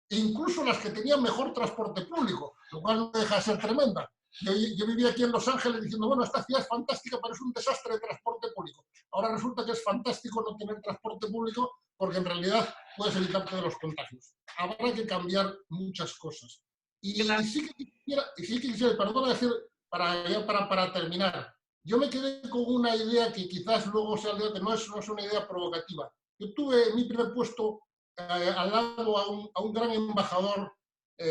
e incluso las que tenían mejor transporte público, lo cual no deja de ser tremenda. Yo vivía aquí en Los Ángeles diciendo, bueno, esta ciudad es fantástica, pero es un desastre de transporte público. Ahora resulta que es fantástico no tener transporte público porque en realidad puedes evitarte de los contagios. Habrá que cambiar muchas cosas. Y sí que quisiera, perdona decir, para terminar, yo me quedé con una idea que quizás luego sea el debate, no es una idea provocativa. Yo tuve mi primer puesto al lado a un gran embajador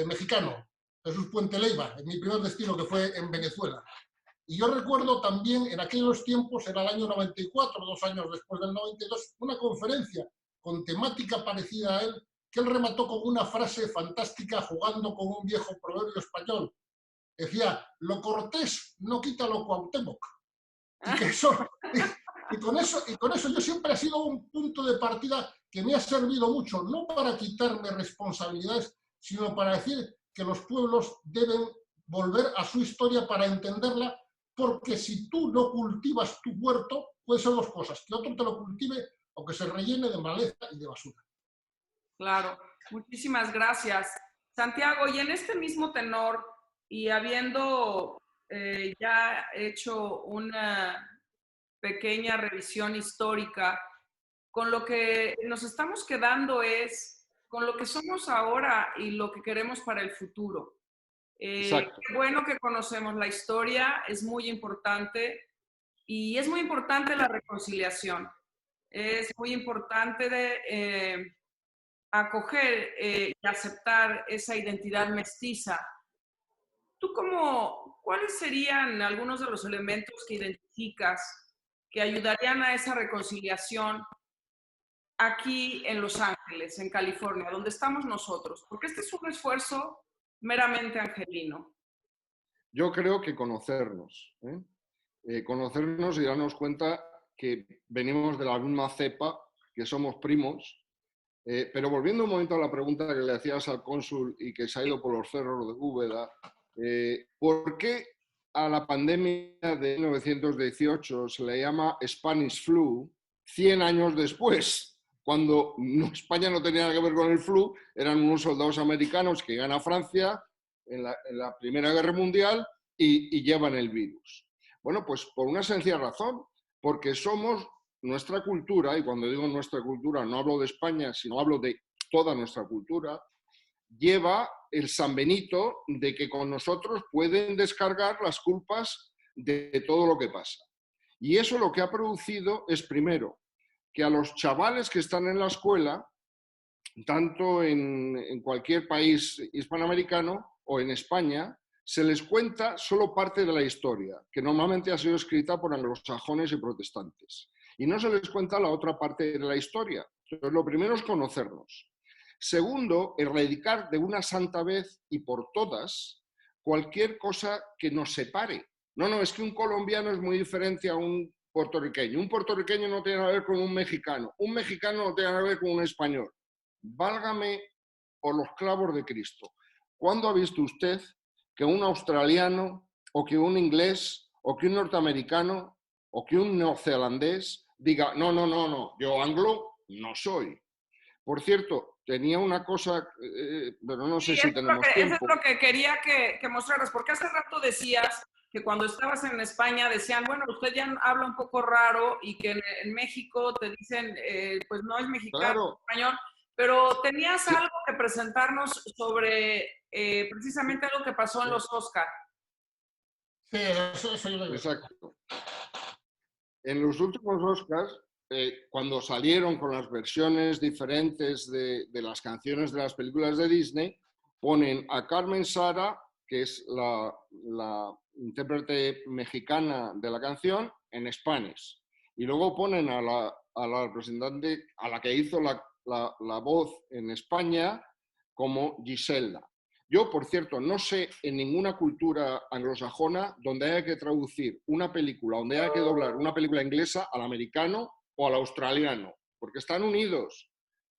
mexicano, Jesús Puente Leiva, en mi primer destino, que fue en Venezuela. Y yo recuerdo también en aquellos tiempos, era el año 94, 2 años después del 92, una conferencia con temática parecida a él, que él remató con una frase fantástica jugando con un viejo proverbio español. Decía, lo cortés no quita lo Cuauhtémoc. Y, que eso, y con eso yo siempre ha sido un punto de partida que me ha servido mucho, no para quitarme responsabilidades, sino para decir que los pueblos deben volver a su historia para entenderla, porque si tú no cultivas tu huerto, puede ser 2 cosas, que otro te lo cultive o que se rellene de maleza y de basura. Claro, muchísimas gracias. Santiago, y en este mismo tenor, y habiendo ya hecho una pequeña revisión histórica, con lo que nos estamos quedando es con lo que somos ahora y lo que queremos para el futuro. Qué bueno que conocemos la historia, es muy importante, y es muy importante la reconciliación. Es muy importante acoger y aceptar esa identidad mestiza. ¿Tú cuáles serían algunos de los elementos que identificas que ayudarían a esa reconciliación aquí en Los Ángeles, en California, donde estamos nosotros? Porque este es un esfuerzo meramente angelino. Yo creo que conocernos, conocernos y darnos cuenta que venimos de la misma cepa, que somos primos Pero volviendo un momento a la pregunta que le hacías al cónsul y que se ha ido por los cerros de Úbeda, ¿por qué a la pandemia de 1918 se le llama Spanish Flu 100 años después? Cuando España no tenía nada que ver con el flu, eran unos soldados americanos que iban a Francia en la Primera Guerra Mundial y llevan el virus. Bueno, pues por una sencilla razón, porque somos nuestra cultura, y cuando digo nuestra cultura no hablo de España, sino hablo de toda nuestra cultura, lleva el San Benito de que con nosotros pueden descargar las culpas de todo lo que pasa. Y eso lo que ha producido es, primero, que a los chavales que están en la escuela, tanto en cualquier país hispanoamericano o en España, se les cuenta solo parte de la historia, que normalmente ha sido escrita por anglosajones y protestantes. Y no se les cuenta la otra parte de la historia. Entonces, lo primero es conocernos. Segundo, erradicar de una santa vez y por todas cualquier cosa que nos separe. No, es que un colombiano es muy diferente a un puertorriqueño. Un puertorriqueño no tiene nada que ver con un mexicano. Un mexicano no tiene nada que ver con un español. Válgame por los clavos de Cristo. ¿Cuándo ha visto usted que un australiano o que un inglés o que un norteamericano o que un neozelandés diga, no, yo anglo no soy? Por cierto, tenía una cosa, pero no sé si tenemos tiempo. Eso es lo que quería que mostraras, porque hace rato decías que cuando estabas en España decían, bueno, usted ya habla un poco raro y que en México te dicen, pues no es mexicano, claro, español, pero tenías algo que presentarnos sobre precisamente algo que pasó en los Oscar. Sí, eso yo lo decía. Exacto. En los últimos Oscars, cuando salieron con las versiones diferentes de las canciones de las películas de Disney, ponen a Carmen Sara, que es la intérprete mexicana de la canción, en Spanish. Y luego ponen a la representante, a la que hizo la voz en España, como Giselda. Yo, por cierto, no sé en ninguna cultura anglosajona donde haya que traducir una película, donde haya que doblar una película inglesa al americano o al australiano, porque están unidos,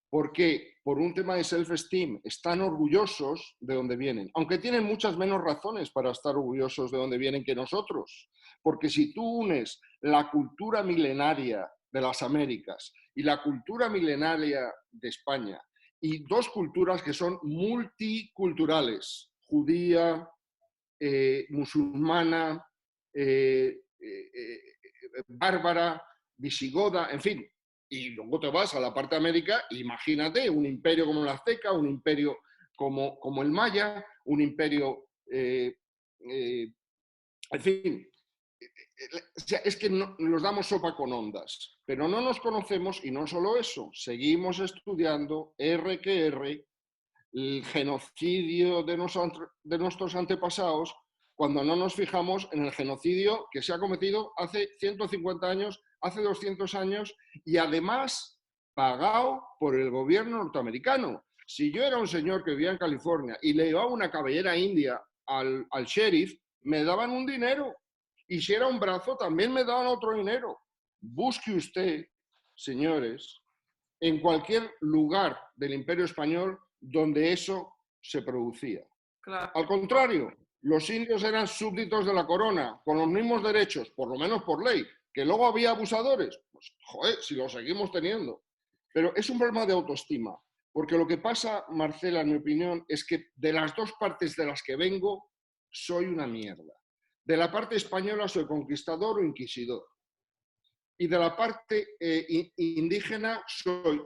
porque por un tema de self-esteem están orgullosos de donde vienen, aunque tienen muchas menos razones para estar orgullosos de donde vienen que nosotros, porque si tú unes la cultura milenaria de las Américas y la cultura milenaria de España, y dos culturas que son multiculturales, judía, musulmana, bárbara, visigoda, en fin. Y luego te vas a la parte de América, imagínate un imperio como el azteca, un imperio como el maya, un imperio, en fin. Es que nos damos sopa con ondas, pero no nos conocemos y no solo eso, seguimos estudiando R que R, el genocidio de nuestros antepasados, cuando no nos fijamos en el genocidio que se ha cometido hace 150 años, hace 200 años y además pagado por el gobierno norteamericano. Si yo era un señor que vivía en California y le llevaba una cabellera india al sheriff, me daban un dinero. Y si era un brazo, también me daban otro dinero. Busque usted, señores, en cualquier lugar del Imperio Español donde eso se producía. Claro. Al contrario, los indios eran súbditos de la corona, con los mismos derechos, por lo menos por ley, que luego había abusadores. Pues, joder, si lo seguimos teniendo. Pero es un problema de autoestima, porque lo que pasa, Marcela, en mi opinión, es que de las dos partes de las que vengo, soy una mierda. De la parte española soy conquistador o inquisidor. Y de la parte indígena soy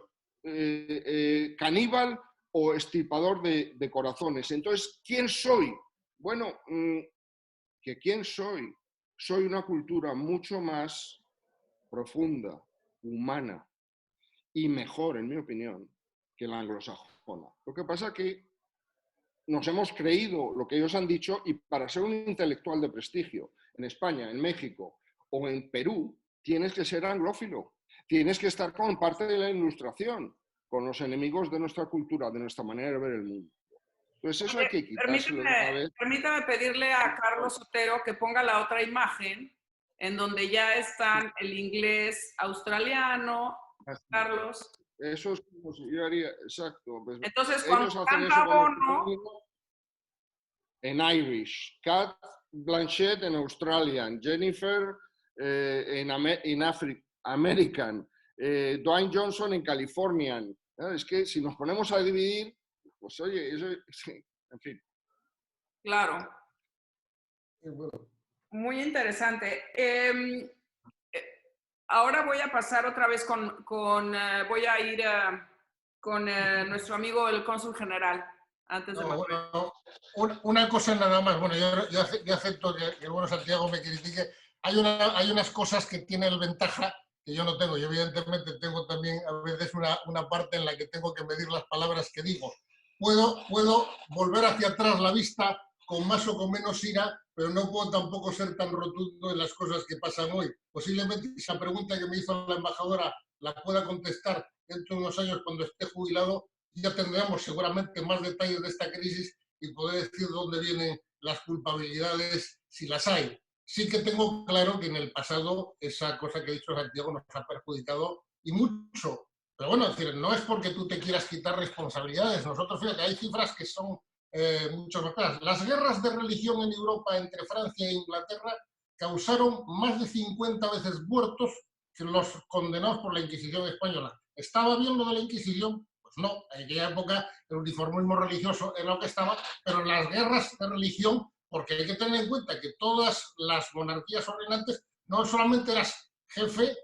caníbal o extirpador de corazones. Entonces, ¿quién soy? Bueno, ¿que quién soy? Soy una cultura mucho más profunda, humana y mejor, en mi opinión, que la anglosajona. Lo que pasa es que nos hemos creído lo que ellos han dicho y para ser un intelectual de prestigio en España, en México o en Perú, tienes que ser anglófilo, tienes que estar con parte de la Ilustración, con los enemigos de nuestra cultura, de nuestra manera de ver el mundo. Entonces eso hay que quitárselo de una vez. Permítame pedirle a Carlos Otero que ponga la otra imagen en donde ya están el inglés australiano, Carlos. Eso es como si yo haría, exacto. Pues, Entonces, cuando ellos hacen canta eso con el Bono, femenino en Irish, Cat Blanchett en Australian, Jennifer en American, Dwayne Johnson en Californian. Es que si nos ponemos a dividir, pues oye, eso, en fin. claro, Sí, bueno. muy interesante. Ahora voy a pasar otra vez voy a ir con nuestro amigo el cónsul general, antes de Manuel. Bueno, una cosa nada más. Bueno, yo acepto que el bueno Santiago me critique. Hay unas cosas que tiene el ventaja que yo no tengo. Yo evidentemente tengo también a veces una parte en la que tengo que medir las palabras que digo. Puedo volver hacia atrás la vista con más o con menos ira, pero no puedo tampoco ser tan rotundo en las cosas que pasan hoy. Posiblemente esa pregunta que me hizo la embajadora la pueda contestar dentro de unos años cuando esté jubilado. Ya tendremos seguramente más detalles de esta crisis y poder decir dónde vienen las culpabilidades, si las hay. Sí que tengo claro que en el pasado esa cosa que ha dicho Santiago nos ha perjudicado y mucho. Pero bueno, es decir, no es porque tú te quieras quitar responsabilidades. Nosotros, fíjate, hay cifras que son mucho más claras. Las guerras de religión en Europa entre Francia e Inglaterra causaron más de 50 veces muertos que los condenados por la Inquisición española. ¿Estaba bien lo de la Inquisición? Pues no, en aquella época el uniformismo religioso era lo que estaba, pero las guerras de religión, porque hay que tener en cuenta que todas las monarquías ordenantes no solamente eras jefe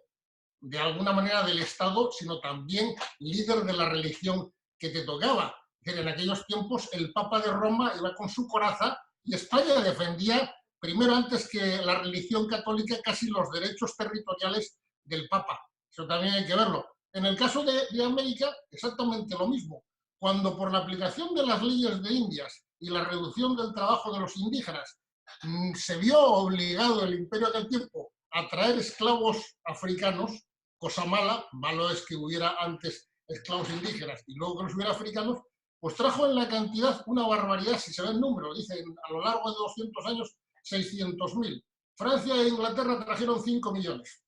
de alguna manera del Estado, sino también líder de la religión que te tocaba. En aquellos tiempos el Papa de Roma iba con su coraza y España defendía, primero antes que la religión católica, casi los derechos territoriales del Papa. Eso también hay que verlo. En el caso de América, exactamente lo mismo. Cuando por la aplicación de las leyes de Indias y la reducción del trabajo de los indígenas se vio obligado el imperio de aquel tiempo a traer esclavos africanos, cosa mala, malo es que hubiera antes esclavos indígenas y luego que los hubiera africanos, pues trajo en la cantidad una barbaridad, si se ve el número, dicen a lo largo de 200 años, 600.000. Francia e Inglaterra trajeron 5 millones.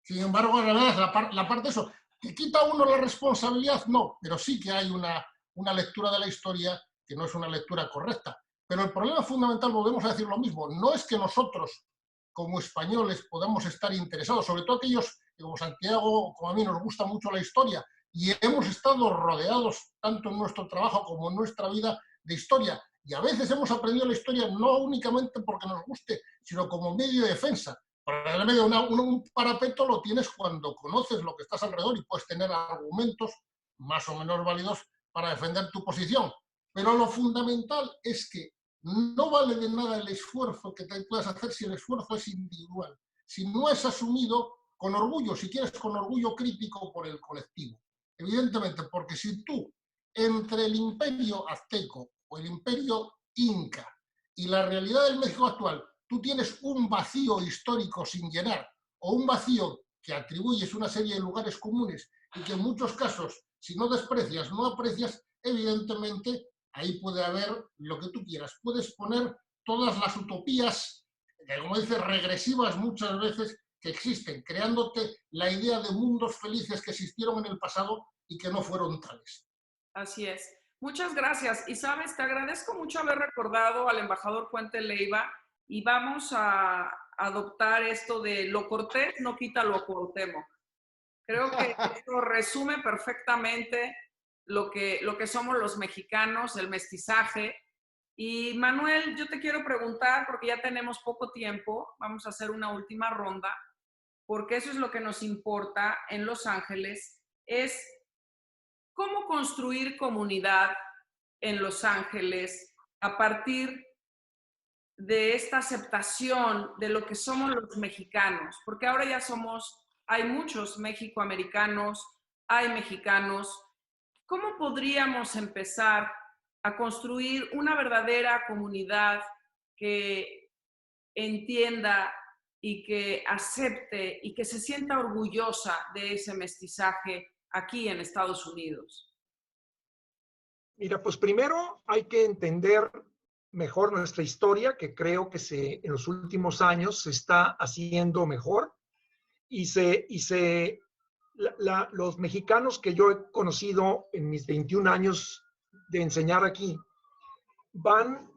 Sin embargo, la verdad, la parte de eso, ¿que quita uno la responsabilidad? No, pero sí que hay una lectura de la historia que no es una lectura correcta. Pero el problema fundamental, volvemos a decir lo mismo, no es que nosotros, como españoles, podamos estar interesados, sobre todo aquellos que como Santiago, como a mí, nos gusta mucho la historia y hemos estado rodeados, tanto en nuestro trabajo como en nuestra vida, de historia. Y a veces hemos aprendido la historia no únicamente porque nos guste, sino como medio de defensa. Para el medio un parapeto lo tienes cuando conoces lo que estás alrededor y puedes tener argumentos más o menos válidos para defender tu posición. Pero lo fundamental es que no vale de nada el esfuerzo que te puedas hacer si el esfuerzo es individual, si no es asumido con orgullo, si quieres con orgullo crítico por el colectivo. Evidentemente, porque si tú, entre el imperio azteco o el imperio inca y la realidad del México actual, tú tienes un vacío histórico sin llenar o un vacío que atribuyes una serie de lugares comunes y que en muchos casos, si no desprecias, no aprecias, evidentemente ahí puede haber lo que tú quieras. Puedes poner todas las utopías, como dices, regresivas muchas veces que existen, creándote la idea de mundos felices que existieron en el pasado y que no fueron tales. Así es. Muchas gracias. Y sabes, te agradezco mucho haber recordado al embajador Puente Leiva y vamos a adoptar esto de lo cortés no quita lo Cuauhtémoc. Creo que esto resume perfectamente lo que somos los mexicanos, el mestizaje. Y Manuel, yo te quiero preguntar, porque ya tenemos poco tiempo, vamos a hacer una última ronda, porque eso es lo que nos importa en Los Ángeles, es cómo construir comunidad en Los Ángeles a partir de esta aceptación de lo que somos los mexicanos, porque ahora ya hay muchos mexicoamericanos, hay mexicanos. ¿Cómo podríamos empezar a construir una verdadera comunidad que entienda y que acepte y que se sienta orgullosa de ese mestizaje aquí en Estados Unidos? Mira, pues primero hay que entender mejor nuestra historia, que creo que en los últimos años se está haciendo mejor y se los mexicanos que yo he conocido en mis 21 años de enseñar aquí van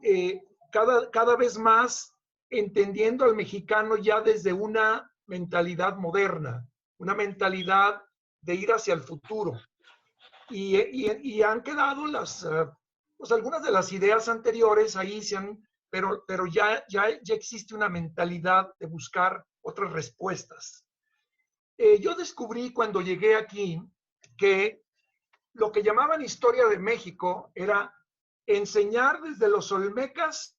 cada vez más entendiendo al mexicano ya desde una mentalidad moderna, una mentalidad de ir hacia el futuro. Y han quedado pues algunas de las ideas anteriores ahí, pero ya existe una mentalidad de buscar otras respuestas. Yo descubrí cuando llegué aquí que lo que llamaban historia de México era enseñar desde los olmecas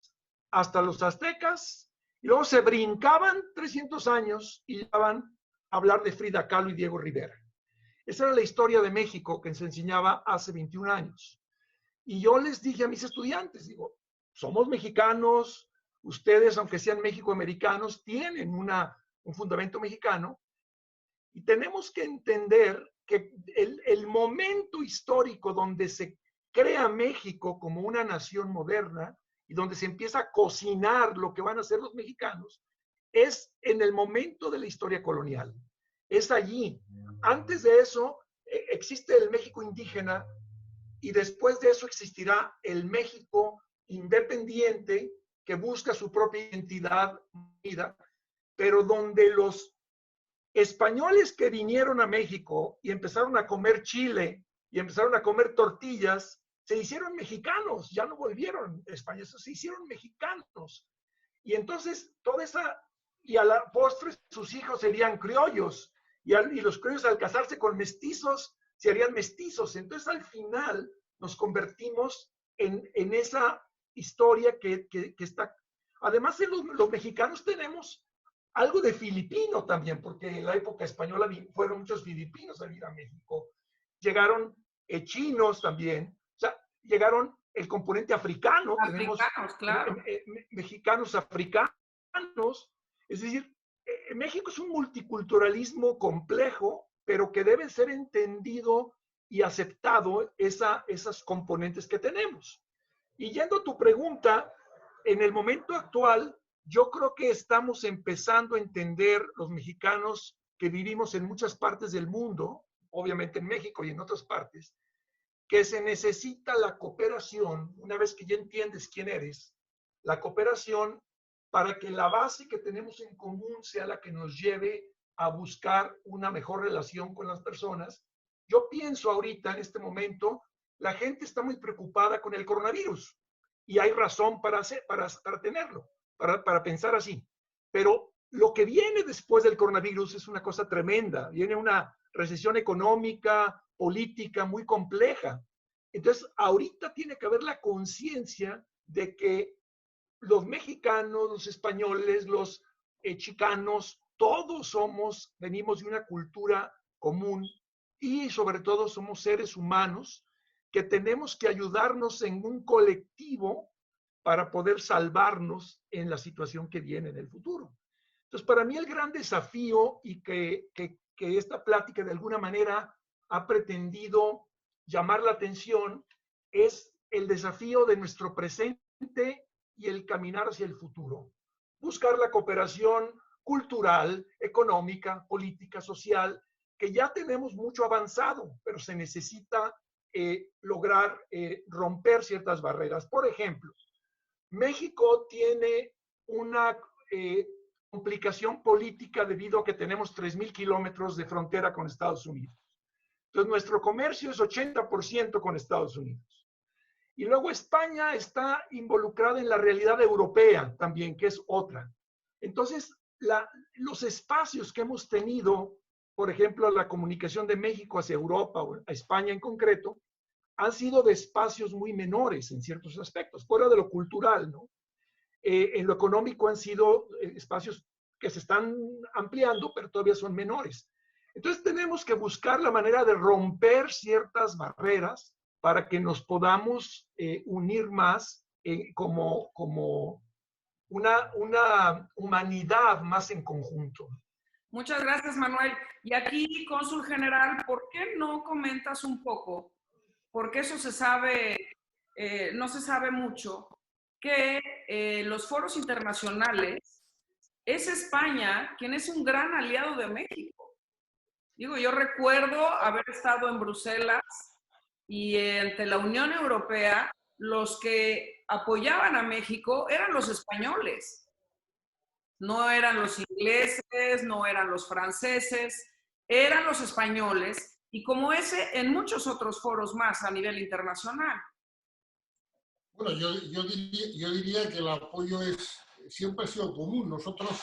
hasta los aztecas, y luego se brincaban 300 años y llegaban a hablar de Frida Kahlo y Diego Rivera. Esa era la historia de México que se enseñaba hace 21 años. Y yo les dije a mis estudiantes, digo, somos mexicanos, ustedes, aunque sean mexicoamericanos, tienen un fundamento mexicano, y tenemos que entender que el momento histórico donde se crea México como una nación moderna y donde se empieza a cocinar lo que van a ser los mexicanos, es en el momento de la historia colonial. Es allí. Antes de eso existe el México indígena, y después de eso existirá el México independiente que busca su propia identidad, pero donde los españoles que vinieron a México y empezaron a comer chile y empezaron a comer tortillas, se hicieron mexicanos, ya no volvieron españoles, se hicieron mexicanos. Y entonces toda esa, y a la postre sus hijos serían criollos, y los criollos al casarse con mestizos se harían mestizos. Entonces al final nos convertimos en esa historia que está. Además, los mexicanos tenemos algo de filipino también, porque en la época española fueron muchos filipinos a vivir a México. Llegaron chinos también, o sea, llegaron el componente africano. Tenemos claro. Mexicanos africanos. Es decir, México es un multiculturalismo complejo, pero que debe ser entendido y aceptado esas componentes que tenemos. Y yendo a tu pregunta, en el momento actual, yo creo que estamos empezando a entender los mexicanos que vivimos en muchas partes del mundo, obviamente en México y en otras partes, que se necesita la cooperación, una vez que ya entiendes quién eres, la cooperación para que la base que tenemos en común sea la que nos lleve a buscar una mejor relación con las personas. Yo pienso ahorita, en este momento, la gente está muy preocupada con el coronavirus y hay razón para tenerlo, para pensar así. Pero lo que viene después del coronavirus es una cosa tremenda. Viene una recesión económica, política muy compleja. Entonces, ahorita tiene que haber la conciencia de que los mexicanos, los españoles, los chicanos, todos venimos de una cultura común y sobre todo somos seres humanos que tenemos que ayudarnos en un colectivo para poder salvarnos en la situación que viene en el futuro. Entonces, para mí el gran desafío, y que esta plática de alguna manera ha pretendido llamar la atención, es el desafío de nuestro presente y el caminar hacia el futuro. Buscar la cooperación cultural, económica, política, social, que ya tenemos mucho avanzado, pero se necesita lograr romper ciertas barreras. Por ejemplo, México tiene una complicación política debido a que tenemos 3,000 kilómetros de frontera con Estados Unidos. Entonces, nuestro comercio es 80% con Estados Unidos. Y luego España está involucrada en la realidad europea también, que es otra. Entonces, los espacios que hemos tenido, por ejemplo, la comunicación de México hacia Europa o a España en concreto, han sido de espacios muy menores en ciertos aspectos, fuera de lo cultural, ¿no? En lo económico han sido espacios que se están ampliando, pero todavía son menores. Entonces tenemos que buscar la manera de romper ciertas barreras para que nos podamos unir más como una humanidad más en conjunto. Muchas gracias, Manuel. Y aquí, cónsul general, ¿por qué no comentas un poco? Porque eso se sabe, no se sabe mucho, que los foros internacionales es España quien es un gran aliado de México. Digo, yo recuerdo haber estado en Bruselas y ante la Unión Europea, los que apoyaban a México eran los españoles. No eran los ingleses, no eran los franceses, eran los españoles, y como ese, en muchos otros foros más a nivel internacional. Bueno, yo diría que el apoyo siempre ha sido común. Nosotros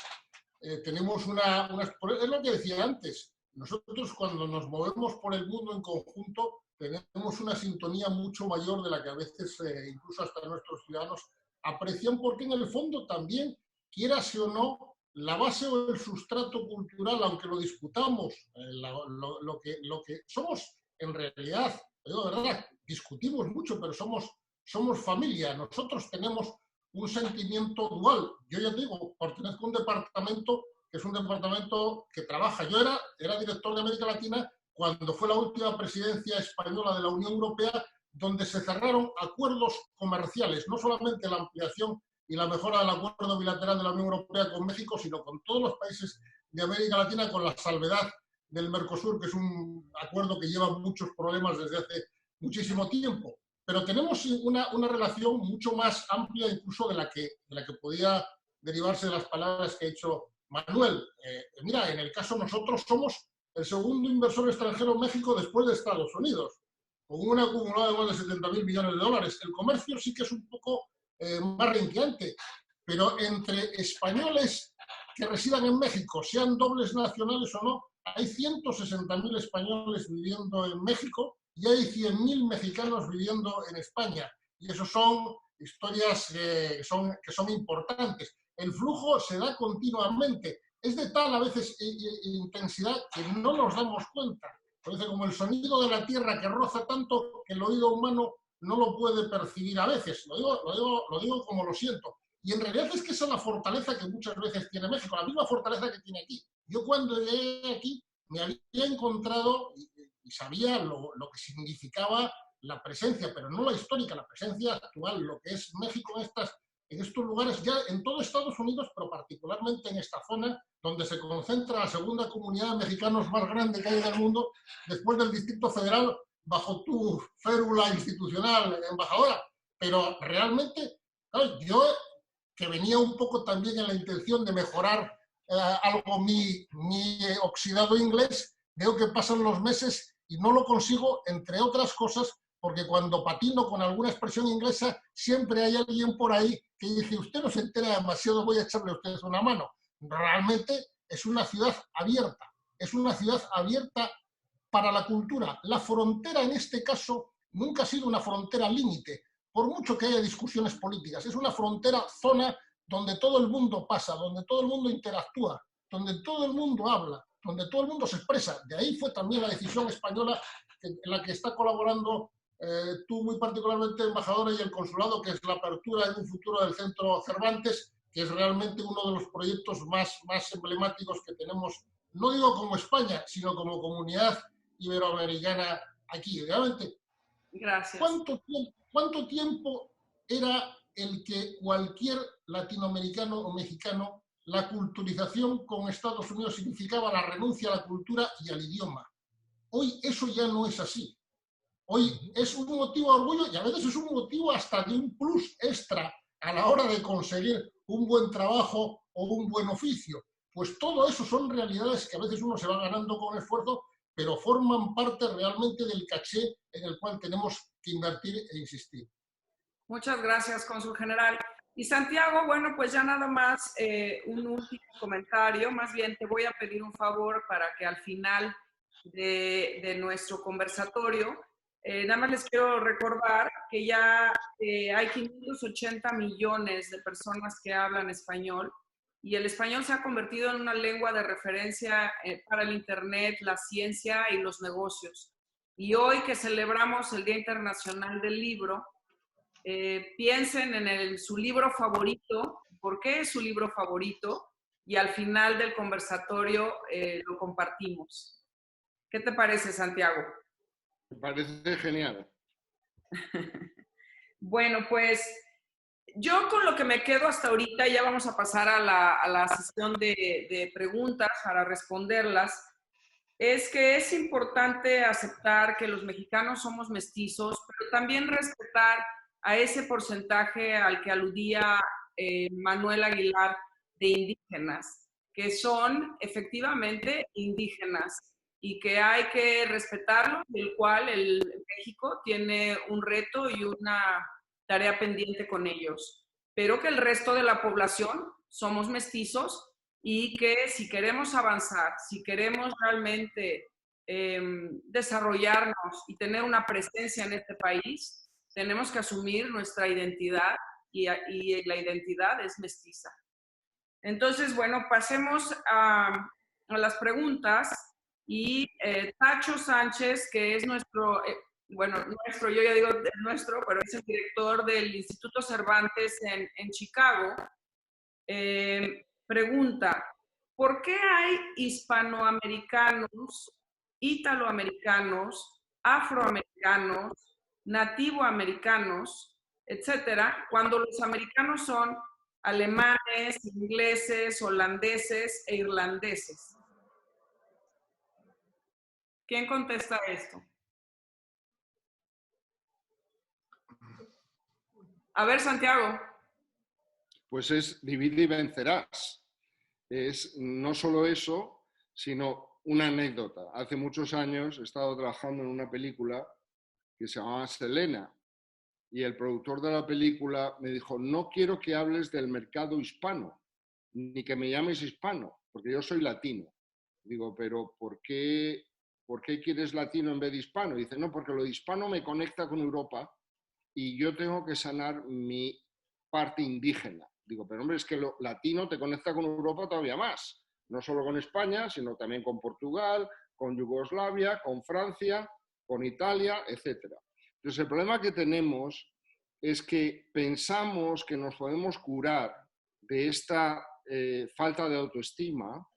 tenemos es lo que decía antes, nosotros cuando nos movemos por el mundo en conjunto tenemos una sintonía mucho mayor de la que a veces incluso hasta nuestros ciudadanos aprecian, porque en el fondo también, quierase o no, la base o el sustrato cultural, aunque lo discutamos, lo que somos en realidad, digo, de verdad, discutimos mucho, pero somos familia. Nosotros tenemos un sentimiento dual. Yo ya digo, pertenezco a un departamento que es un departamento que trabaja. Yo era director de América Latina cuando fue la última presidencia española de la Unión Europea, donde se cerraron acuerdos comerciales, no solamente la ampliación y la mejora del acuerdo bilateral de la Unión Europea con México, sino con todos los países de América Latina, con la salvedad del Mercosur, que es un acuerdo que lleva muchos problemas desde hace muchísimo tiempo. Pero tenemos una relación mucho más amplia incluso de la que podía derivarse de las palabras que ha hecho Manuel. Mira, en el caso nosotros somos el segundo inversor extranjero en México después de Estados Unidos, con un acumulado de más de 70.000 millones de dólares. El comercio sí que es un poco más renqueante, pero entre españoles que residan en México, sean dobles nacionales o no, hay 160.000 españoles viviendo en México y hay 100.000 mexicanos viviendo en España. Y eso son historias que son importantes. El flujo se da continuamente. Es de tal a veces intensidad que no nos damos cuenta. Parece como el sonido de la tierra que roza tanto que el oído humano no lo puede percibir a veces. Lo digo como lo siento. Y en realidad es que esa es la fortaleza que muchas veces tiene México, la misma fortaleza que tiene aquí. Yo cuando llegué aquí me había encontrado y sabía lo que significaba la presencia, pero no la histórica, la presencia actual, lo que es México en estos lugares, ya en todo Estados Unidos, pero particularmente en esta zona, donde se concentra la segunda comunidad de mexicanos más grande que hay en el mundo, después del Distrito Federal, bajo tu férula institucional, embajadora. Pero realmente, claro, yo que venía un poco también en la intención de mejorar algo mi oxidado inglés, veo que pasan los meses y no lo consigo, entre otras cosas, porque cuando patino con alguna expresión inglesa, siempre hay alguien por ahí que dice, usted no se entera demasiado, voy a echarle a ustedes una mano. Realmente es una ciudad abierta para la cultura. La frontera, en este caso, nunca ha sido una frontera límite, por mucho que haya discusiones políticas. Es una frontera, zona donde todo el mundo pasa, donde todo el mundo interactúa, donde todo el mundo habla, donde todo el mundo se expresa. De ahí fue también la decisión española en la que está colaborando tú muy particularmente, embajadora, y el consulado, que es la apertura en un futuro del Centro Cervantes, que es realmente uno de los proyectos más emblemáticos que tenemos, no digo como España, sino como comunidad iberoamericana aquí. Realmente, Gracias. ¿Cuánto tiempo era el que cualquier latinoamericano o mexicano, la culturización con Estados Unidos significaba la renuncia a la cultura y al idioma? Hoy eso ya no es así. Hoy es un motivo de orgullo y a veces es un motivo hasta de un plus extra a la hora de conseguir un buen trabajo o un buen oficio. Pues todo eso son realidades que a veces uno se va ganando con esfuerzo, pero forman parte realmente del caché en el cual tenemos que invertir e insistir. Muchas gracias, cónsul general. Y Santiago, bueno, pues ya nada más un último comentario. Más bien te voy a pedir un favor para que al final de nuestro conversatorio, nada más les quiero recordar que ya hay 580 millones de personas que hablan español y el español se ha convertido en una lengua de referencia para el Internet, la ciencia y los negocios. Y hoy que celebramos el Día Internacional del Libro, piensen en su libro favorito, por qué es su libro favorito, y al final del conversatorio lo compartimos. ¿Qué te parece, Santiago? Me parece genial. Bueno, pues yo con lo que me quedo hasta ahorita, ya vamos a pasar a la sesión de preguntas para responderlas. es que es importante aceptar que los mexicanos somos mestizos, pero también respetar a ese porcentaje al que aludía Manuel Aguilar de indígenas, que son efectivamente indígenas y que hay que respetarlo, del cual México tiene un reto y una tarea pendiente con ellos, pero que el resto de la población somos mestizos y que si queremos avanzar, si queremos realmente desarrollarnos y tener una presencia en este país, tenemos que asumir nuestra identidad y la identidad es mestiza. Entonces, bueno, pasemos a las preguntas y Tacho Sánchez, que es nuestro, yo ya digo nuestro, pero es el director del Instituto Cervantes en Chicago, pregunta, ¿por qué hay hispanoamericanos, italoamericanos, afroamericanos, nativoamericanos, etcétera, cuando los americanos son alemanes, ingleses, holandeses e irlandeses? ¿Quién contesta esto? A ver, Santiago. Pues es divide y vencerás. Es no solo eso, sino una anécdota. Hace muchos años he estado trabajando en una película que se llamaba Selena y el productor de la película me dijo, no quiero que hables del mercado hispano, ni que me llames hispano, porque yo soy latino. Digo, pero ¿por qué quieres latino en vez de hispano? Y dice, no, porque lo de hispano me conecta con Europa y yo tengo que sanar mi parte indígena. Digo, pero hombre, es que lo latino te conecta con Europa todavía más. No solo con España, sino también con Portugal, con Yugoslavia, con Francia, con Italia, etc. Entonces, el problema que tenemos es que pensamos que nos podemos curar de esta falta de autoestima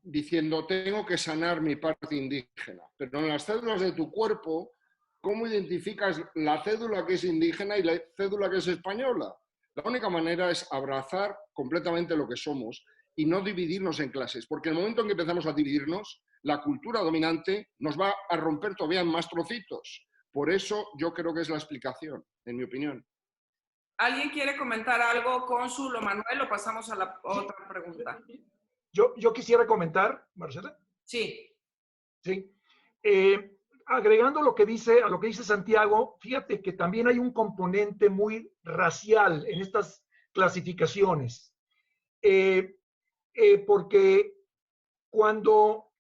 diciendo, tengo que sanar mi parte indígena. Pero en las células de tu cuerpo, ¿cómo identificas la cédula que es indígena y la cédula que es española? La única manera es abrazar completamente lo que somos y no dividirnos en clases, porque el momento en que empezamos a dividirnos, la cultura dominante nos va a romper todavía en más trocitos. Por eso yo creo que es la explicación, en mi opinión. ¿Alguien quiere comentar algo, Cónsul o Manuel, o pasamos a la otra pregunta? Yo quisiera comentar, Marcela. Sí. Sí. Agregando a lo que dice Santiago, fíjate que también hay un componente muy racial en estas clasificaciones. Porque cuando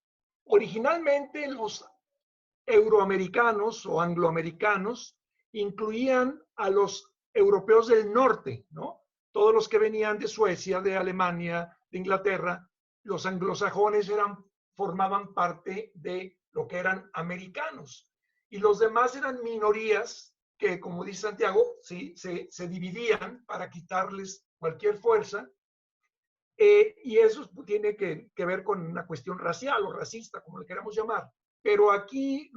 originalmente los euroamericanos o angloamericanos incluían a los europeos del norte, ¿no? Todos los que venían de Suecia, de Alemania, de Inglaterra, los anglosajones formaban parte de lo que eran americanos. Y los demás eran minorías que, como dice Santiago, ¿sí? se dividían para quitarles cualquier fuerza. Y eso tiene que ver con una cuestión racial o racista, como le queramos llamar. Pero aquí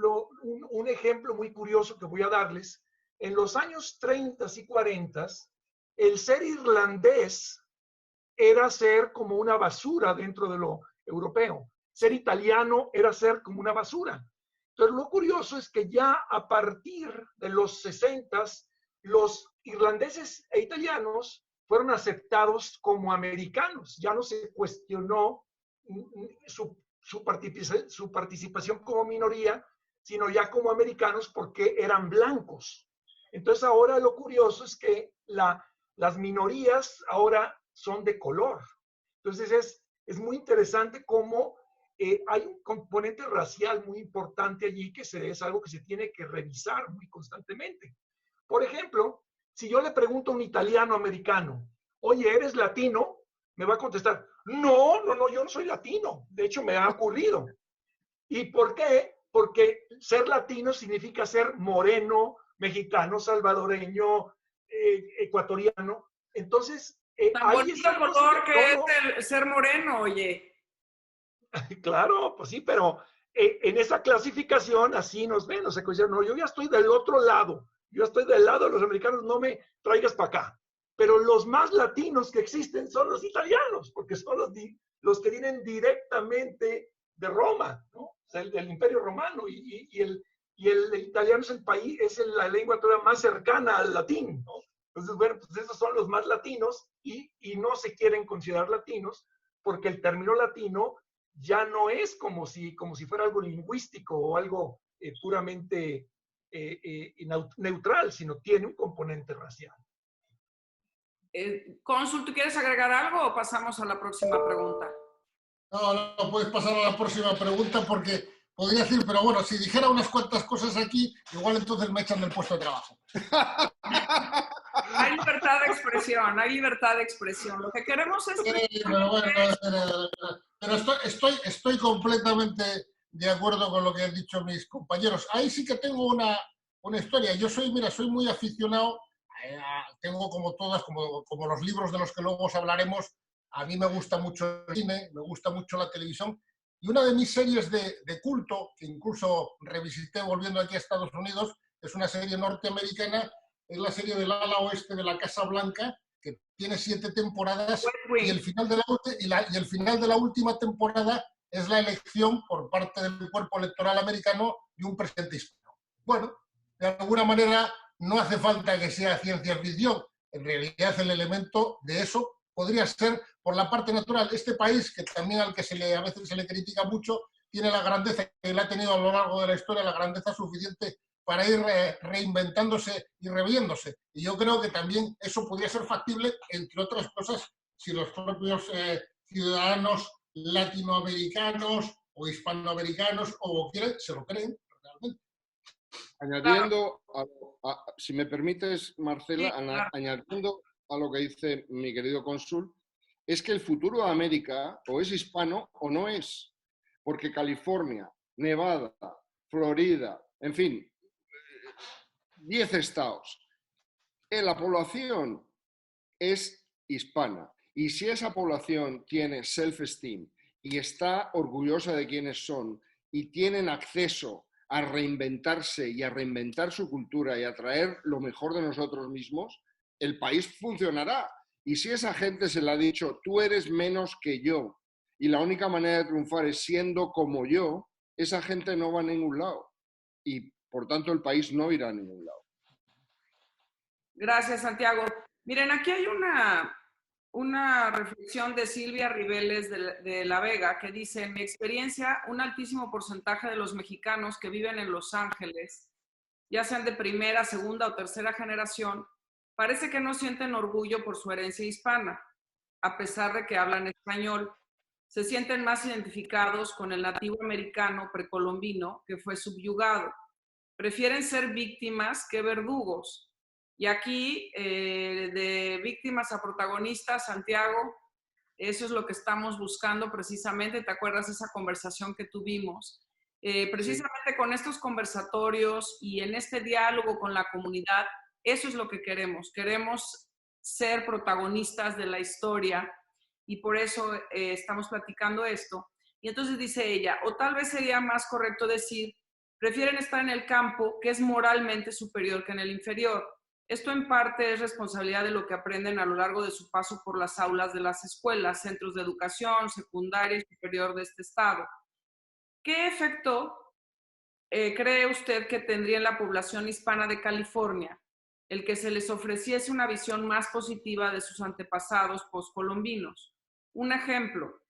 un ejemplo muy curioso que voy a darles, en los años 30 y 40, el ser irlandés era ser como una basura dentro de lo europeo. Ser italiano era ser como una basura. Entonces, lo curioso es que ya a partir de los 60, los irlandeses e italianos fueron aceptados como americanos. Ya no se cuestionó su participación como minoría, sino ya como americanos porque eran blancos. Entonces, ahora lo curioso es que las minorías ahora son de color. Entonces, es muy interesante cómo hay un componente racial muy importante allí que es algo que se tiene que revisar muy constantemente. Por ejemplo, si yo le pregunto a un italiano americano, oye, ¿eres latino? Me va a contestar, no, yo no soy latino. De hecho, me ha ocurrido. ¿Y por qué? Porque ser latino significa ser moreno, mexicano, salvadoreño, ecuatoriano. Entonces, tan bonito color que es el ser moreno, oye. Claro, pues sí, pero en esa clasificación así nos ven, se considera, no, yo ya estoy del otro lado, yo estoy del lado de los americanos, no me traigas para acá. Pero los más latinos que existen son los italianos, porque son los que vienen directamente de Roma, ¿no? O sea, del Imperio Romano, y el italiano es la lengua todavía más cercana al latín, ¿no? Entonces, bueno, pues esos son los más latinos y no se quieren considerar latinos porque el término latino ya no es como si fuera algo lingüístico o algo puramente neutral, sino tiene un componente racial. Cónsul, ¿tú quieres agregar algo o pasamos a la próxima pregunta? No, puedes pasar a la próxima pregunta porque podría decir, pero bueno, si dijera unas cuantas cosas aquí, igual entonces me echan del puesto de trabajo. Hay libertad de expresión, hay libertad de expresión. Lo que queremos es... Sí, pero bueno, pero estoy completamente de acuerdo con lo que han dicho mis compañeros. Ahí sí que tengo una historia. Yo soy muy aficionado, tengo como todas, como los libros de los que luego os hablaremos, a mí me gusta mucho el cine, me gusta mucho la televisión, y una de mis series de culto, que incluso revisité volviendo aquí a Estados Unidos, es una serie norteamericana, es la serie del ala oeste de la Casa Blanca, que tiene 7 temporadas, y el final de la última temporada es la elección por parte del cuerpo electoral americano de un presidente hispano. Bueno, de alguna manera no hace falta que sea ciencia ficción, en realidad el elemento de eso podría ser por la parte natural. Este país, que también al que a veces se le critica mucho, tiene la grandeza que él ha tenido a lo largo de la historia, la grandeza suficiente para ir reinventándose y reviéndose. Y yo creo que también eso podría ser factible, entre otras cosas, si los propios ciudadanos latinoamericanos o hispanoamericanos o quieren, se lo creen realmente. Añadiendo, si me permites, Marcela, Sí, claro. añadiendo a lo que dice mi querido cónsul, es que el futuro de América o es hispano o no es, porque California, Nevada, Florida, en fin, 10 estados, la población es hispana. Y si esa población tiene self-esteem y está orgullosa de quiénes son y tienen acceso a reinventarse y a reinventar su cultura y a traer lo mejor de nosotros mismos, el país funcionará. Y si esa gente se le ha dicho, tú eres menos que yo, y la única manera de triunfar es siendo como yo, esa gente no va a ningún lado. Y, por tanto, el país no irá a ningún lado. Gracias, Santiago. Miren, aquí hay una reflexión de Silvia Ribeles de La Vega que dice, en mi experiencia, un altísimo porcentaje de los mexicanos que viven en Los Ángeles, ya sean de primera, segunda o tercera generación, parece que no sienten orgullo por su herencia hispana, a pesar de que hablan español. Se sienten más identificados con el nativo americano precolombino que fue subyugado. Prefieren ser víctimas que verdugos. Y aquí, de víctimas a protagonistas, Santiago, eso es lo que estamos buscando precisamente. ¿Te acuerdas de esa conversación que tuvimos? Precisamente sí. Con estos conversatorios y en este diálogo con la comunidad, eso es lo que queremos. Queremos ser protagonistas de la historia y por eso estamos platicando esto. Y entonces dice ella, o tal vez sería más correcto decir, prefieren estar en el campo, que es moralmente superior que en el inferior. Esto en parte es responsabilidad de lo que aprenden a lo largo de su paso por las aulas de las escuelas, centros de educación, secundaria y superior de este estado. ¿Qué efecto cree usted que tendría en la población hispana de California el que se les ofreciese una visión más positiva de sus antepasados postcolombinos? Un ejemplo,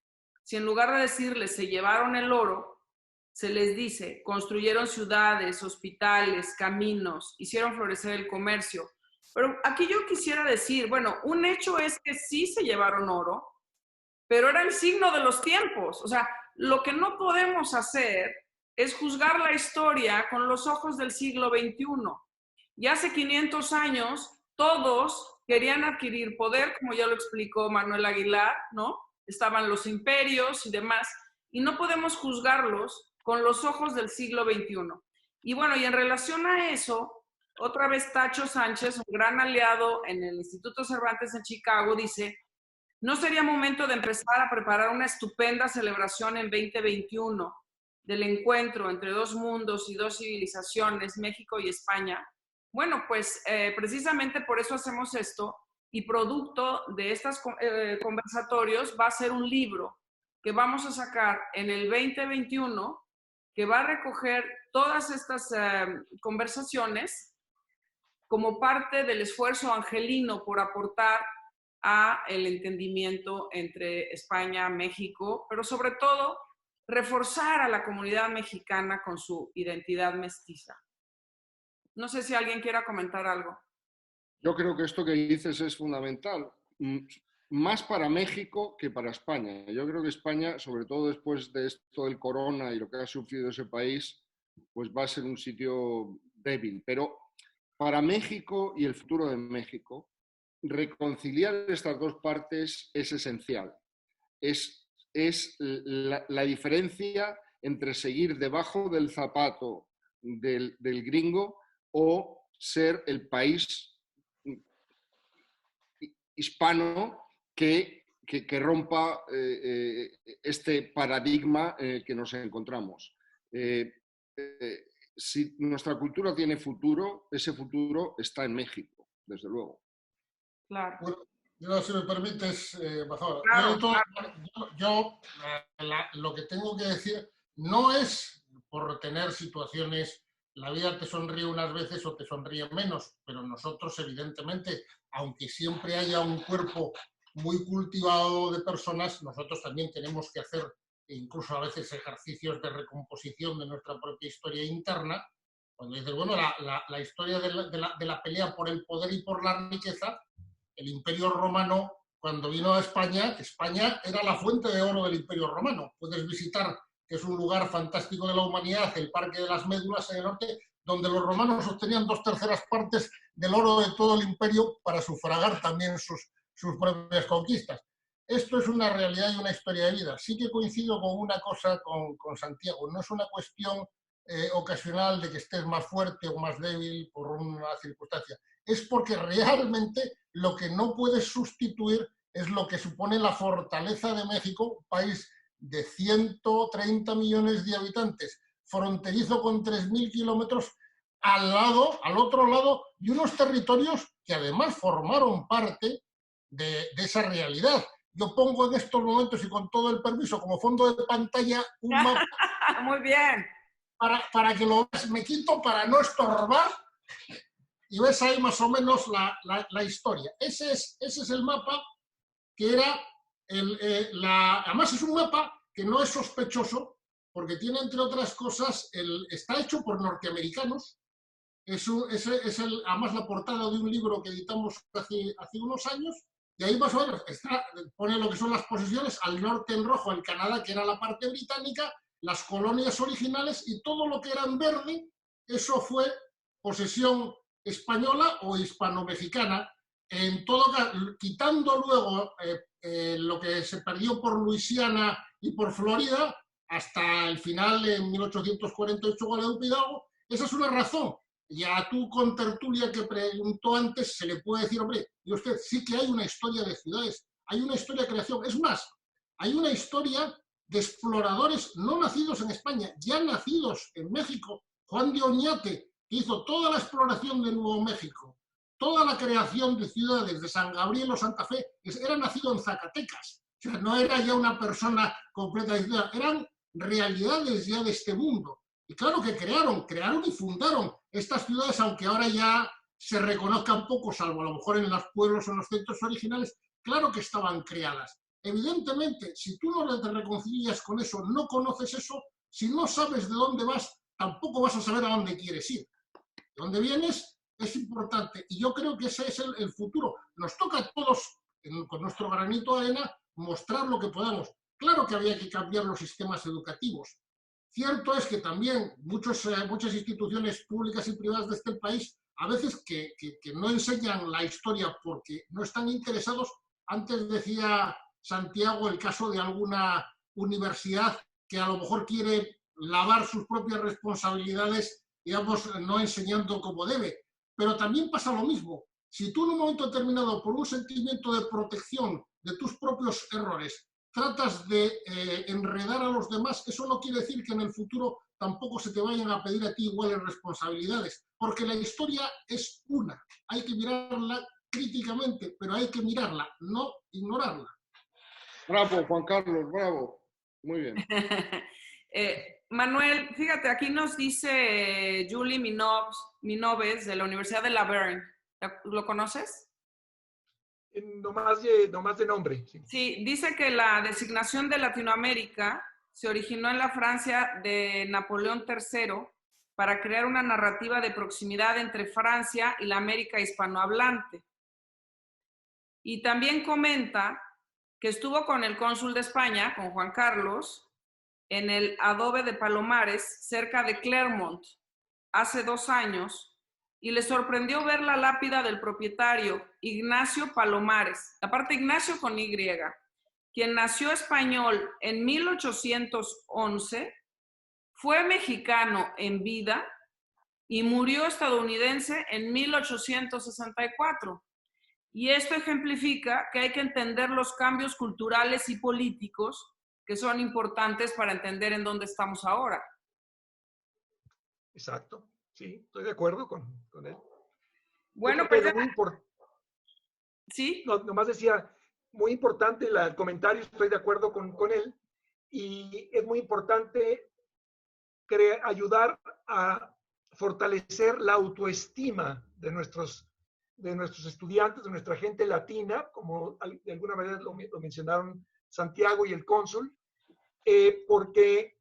si en lugar de decirles se llevaron el oro, se les dice, construyeron ciudades, hospitales, caminos, hicieron florecer el comercio. Pero aquí yo quisiera decir, bueno, un hecho es que sí se llevaron oro, pero era el signo de los tiempos. O sea, lo que no podemos hacer es juzgar la historia con los ojos del siglo XXI. Y hace 500 años, todos querían adquirir poder, como ya lo explicó Manuel Aguilar, ¿no? Estaban los imperios y demás, y no podemos juzgarlos con los ojos del siglo XXI. Y bueno, y en relación a eso, otra vez Tacho Sánchez, un gran aliado en el Instituto Cervantes en Chicago, dice, ¿no sería momento de empezar a preparar una estupenda celebración en 2021 del encuentro entre dos mundos y dos civilizaciones, México y España? Bueno, pues precisamente por eso hacemos esto y producto de estos conversatorios va a ser un libro que vamos a sacar en el 2021, que va a recoger todas estas conversaciones como parte del esfuerzo angelino por aportar a el entendimiento entre España, México, pero sobre todo reforzar a la comunidad mexicana con su identidad mestiza. No sé si alguien quiera comentar algo. Yo creo que esto que dices es fundamental, más para México que para España. Yo creo que España, sobre todo después de esto del corona y lo que ha sufrido ese país, pues va a ser un sitio débil. Pero para México y el futuro de México, reconciliar estas dos partes es esencial. Es la diferencia entre seguir debajo del zapato del gringo o ser el país hispano que rompa este paradigma en el que nos encontramos. Si nuestra cultura tiene futuro, ese futuro está en México, desde luego. Claro. Bueno, yo, si me permites, Mazor, Claro, lo que tengo que decir no es por tener situaciones, la vida te sonríe unas veces o te sonríe menos, pero nosotros evidentemente, aunque siempre haya un cuerpo muy cultivado de personas, nosotros también tenemos que hacer incluso a veces ejercicios de recomposición de nuestra propia historia interna. Cuando dices, bueno, la historia de la pelea por el poder y por la riqueza, el Imperio Romano, cuando vino a España, España era la fuente de oro del Imperio Romano. Puedes visitar, que es un lugar fantástico de la humanidad, el Parque de las Médulas en el norte, donde los romanos obtenían 2/3 partes del oro de todo el imperio para sufragar también sus propias conquistas. Esto es una realidad y una historia de vida. Sí que coincido con una cosa con Santiago, no es una cuestión ocasional de que estés más fuerte o más débil por una circunstancia. Es porque realmente lo que no puedes sustituir es lo que supone la fortaleza de México, un país de 130 millones de habitantes, fronterizo con 3.000 kilómetros, al otro lado, y unos territorios que además formaron parte de esa realidad. Yo pongo en estos momentos, y con todo el permiso, como fondo de pantalla, un mapa. Muy bien. Para que lo veas, me quito para no estorbar, y ves ahí más o menos la historia. Ese es el mapa que era, además es un mapa que no es sospechoso, porque tiene, entre otras cosas, está hecho por norteamericanos. Además la portada de un libro que editamos hace unos años, y ahí más o menos pone lo que son las posesiones, al norte en rojo el Canadá, que era la parte británica, las colonias originales, y todo lo que era en verde, eso fue posesión española o hispano-mexicana, en todo caso, quitando luego lo que se perdió por Luisiana y por Florida, hasta el final en 1848 Guadalupe Hidalgo. Esa es una razón. Y a tu contertulia que preguntó antes se le puede decir, hombre, y usted, sí que hay una historia de ciudades, hay una historia de creación. Es más, hay una historia de exploradores no nacidos en España, ya nacidos en México. Juan de Oñate, que hizo toda la exploración de Nuevo México, toda la creación de ciudades de San Gabriel o Santa Fe, era nacido en Zacatecas. O sea, no era ya una persona completa de ciudad, eran realidades ya de este mundo. Y claro que crearon y fundaron estas ciudades, aunque ahora ya se reconozcan poco, salvo a lo mejor en los pueblos o en los centros originales, claro que estaban creadas. Evidentemente, si tú no te reconcilias con eso, no conoces eso, si no sabes de dónde vas, tampoco vas a saber a dónde quieres ir. De dónde vienes es importante, y yo creo que ese es el futuro. Nos toca a todos, con nuestro granito de arena, mostrar lo que podamos. Claro que había que cambiar los sistemas educativos. Cierto es que también muchas instituciones públicas y privadas de este país a veces que no enseñan la historia porque no están interesados. Antes decía Santiago el caso de alguna universidad que a lo mejor quiere lavar sus propias responsabilidades, digamos, no enseñando como debe. Pero también pasa lo mismo. Si tú en un momento determinado, por un sentimiento de protección de tus propios errores, tratas de enredar a los demás, eso no quiere decir que en el futuro tampoco se te vayan a pedir a ti iguales responsabilidades, porque la historia es una. Hay que mirarla críticamente, pero hay que mirarla, no ignorarla. Bravo, Juan Carlos, bravo. Muy bien. Manuel, fíjate, aquí nos dice Julie Minoves de la Universidad de La Verne. ¿Lo conoces? Nomás de nombre. Sí. Sí, dice que la designación de Latinoamérica se originó en la Francia de Napoleón III para crear una narrativa de proximidad entre Francia y la América hispanohablante. Y también comenta que estuvo con el cónsul de España, con Juan Carlos, en el adobe de Palomares, cerca de Clermont, hace 2 años, y le sorprendió ver la lápida del propietario, Ignacio Palomares, aparte Ignacio con Y, quien nació español en 1811, fue mexicano en vida y murió estadounidense en 1864. Y esto ejemplifica que hay que entender los cambios culturales y políticos que son importantes para entender en dónde estamos ahora. Exacto, sí, estoy de acuerdo con él. Bueno, pues ya... ¿Sí? No, nomás decía, muy importante el comentario, estoy de acuerdo con él, y es muy importante ayudar a fortalecer la autoestima de nuestros estudiantes, de nuestra gente latina, como de alguna manera lo mencionaron Santiago y el cónsul, porque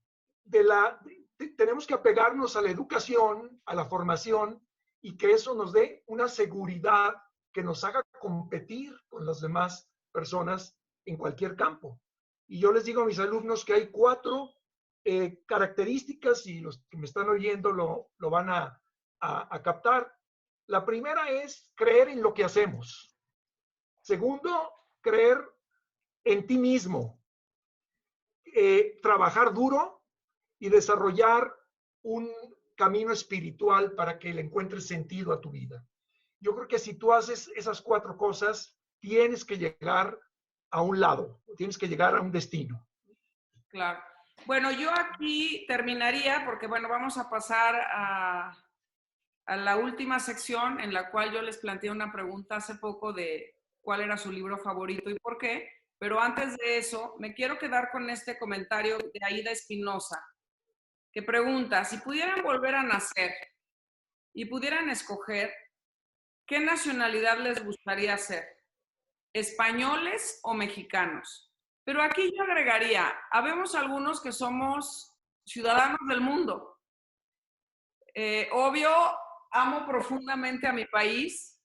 tenemos que apegarnos a la educación, a la formación, y que eso nos dé una seguridad que nos haga competir con las demás personas en cualquier campo. Y yo les digo a mis alumnos que hay 4 características, y los que me están oyendo lo van a captar. La primera es creer en lo que hacemos. Segundo, creer en ti mismo. Trabajar duro y desarrollar un camino espiritual para que le encuentres sentido a tu vida. Yo creo que si tú haces esas 4 cosas, tienes que llegar a un lado, tienes que llegar a un destino. Claro. Bueno, yo aquí terminaría porque, bueno, vamos a pasar a la última sección en la cual yo les planteé una pregunta hace poco de cuál era su libro favorito y por qué. Pero antes de eso, me quiero quedar con este comentario de Aida Espinosa, que pregunta, si pudieran volver a nacer y pudieran escoger, ¿qué nacionalidad les gustaría ser? ¿Españoles o mexicanos? Pero aquí yo agregaría, habemos algunos que somos ciudadanos del mundo. Obvio, amo profundamente a mi país,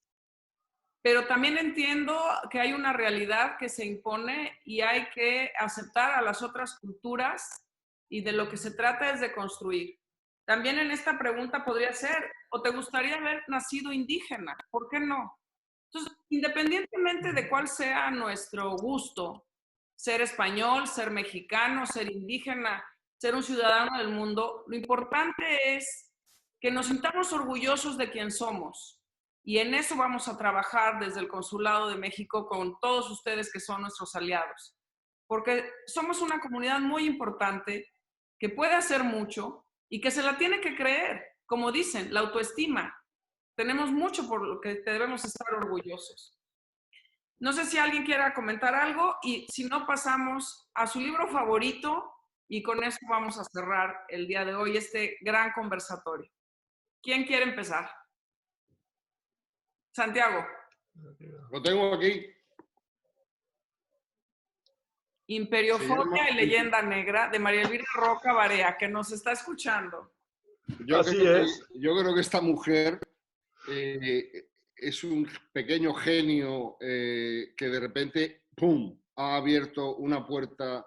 pero también entiendo que hay una realidad que se impone y hay que aceptar a las otras culturas y de lo que se trata es de construir. También en esta pregunta podría ser, ¿o te gustaría haber nacido indígena? ¿Por qué no? Entonces, independientemente de cuál sea nuestro gusto, ser español, ser mexicano, ser indígena, ser un ciudadano del mundo, lo importante es que nos sintamos orgullosos de quién somos. Y en eso vamos a trabajar desde el Consulado de México con todos ustedes que son nuestros aliados. Porque somos una comunidad muy importante que puede hacer mucho y que se la tiene que creer. Como dicen, la autoestima. Tenemos mucho por lo que debemos estar orgullosos. No sé si alguien quiera comentar algo y si no pasamos a su libro favorito y con eso vamos a cerrar el día de hoy este gran conversatorio. ¿Quién quiere empezar? Santiago. Lo tengo aquí. Imperiofobia y leyenda negra de María Elvira Roca Barea, que nos está escuchando. Yo creo que esta mujer es un pequeño genio que de repente, ¡pum!, ha abierto una puerta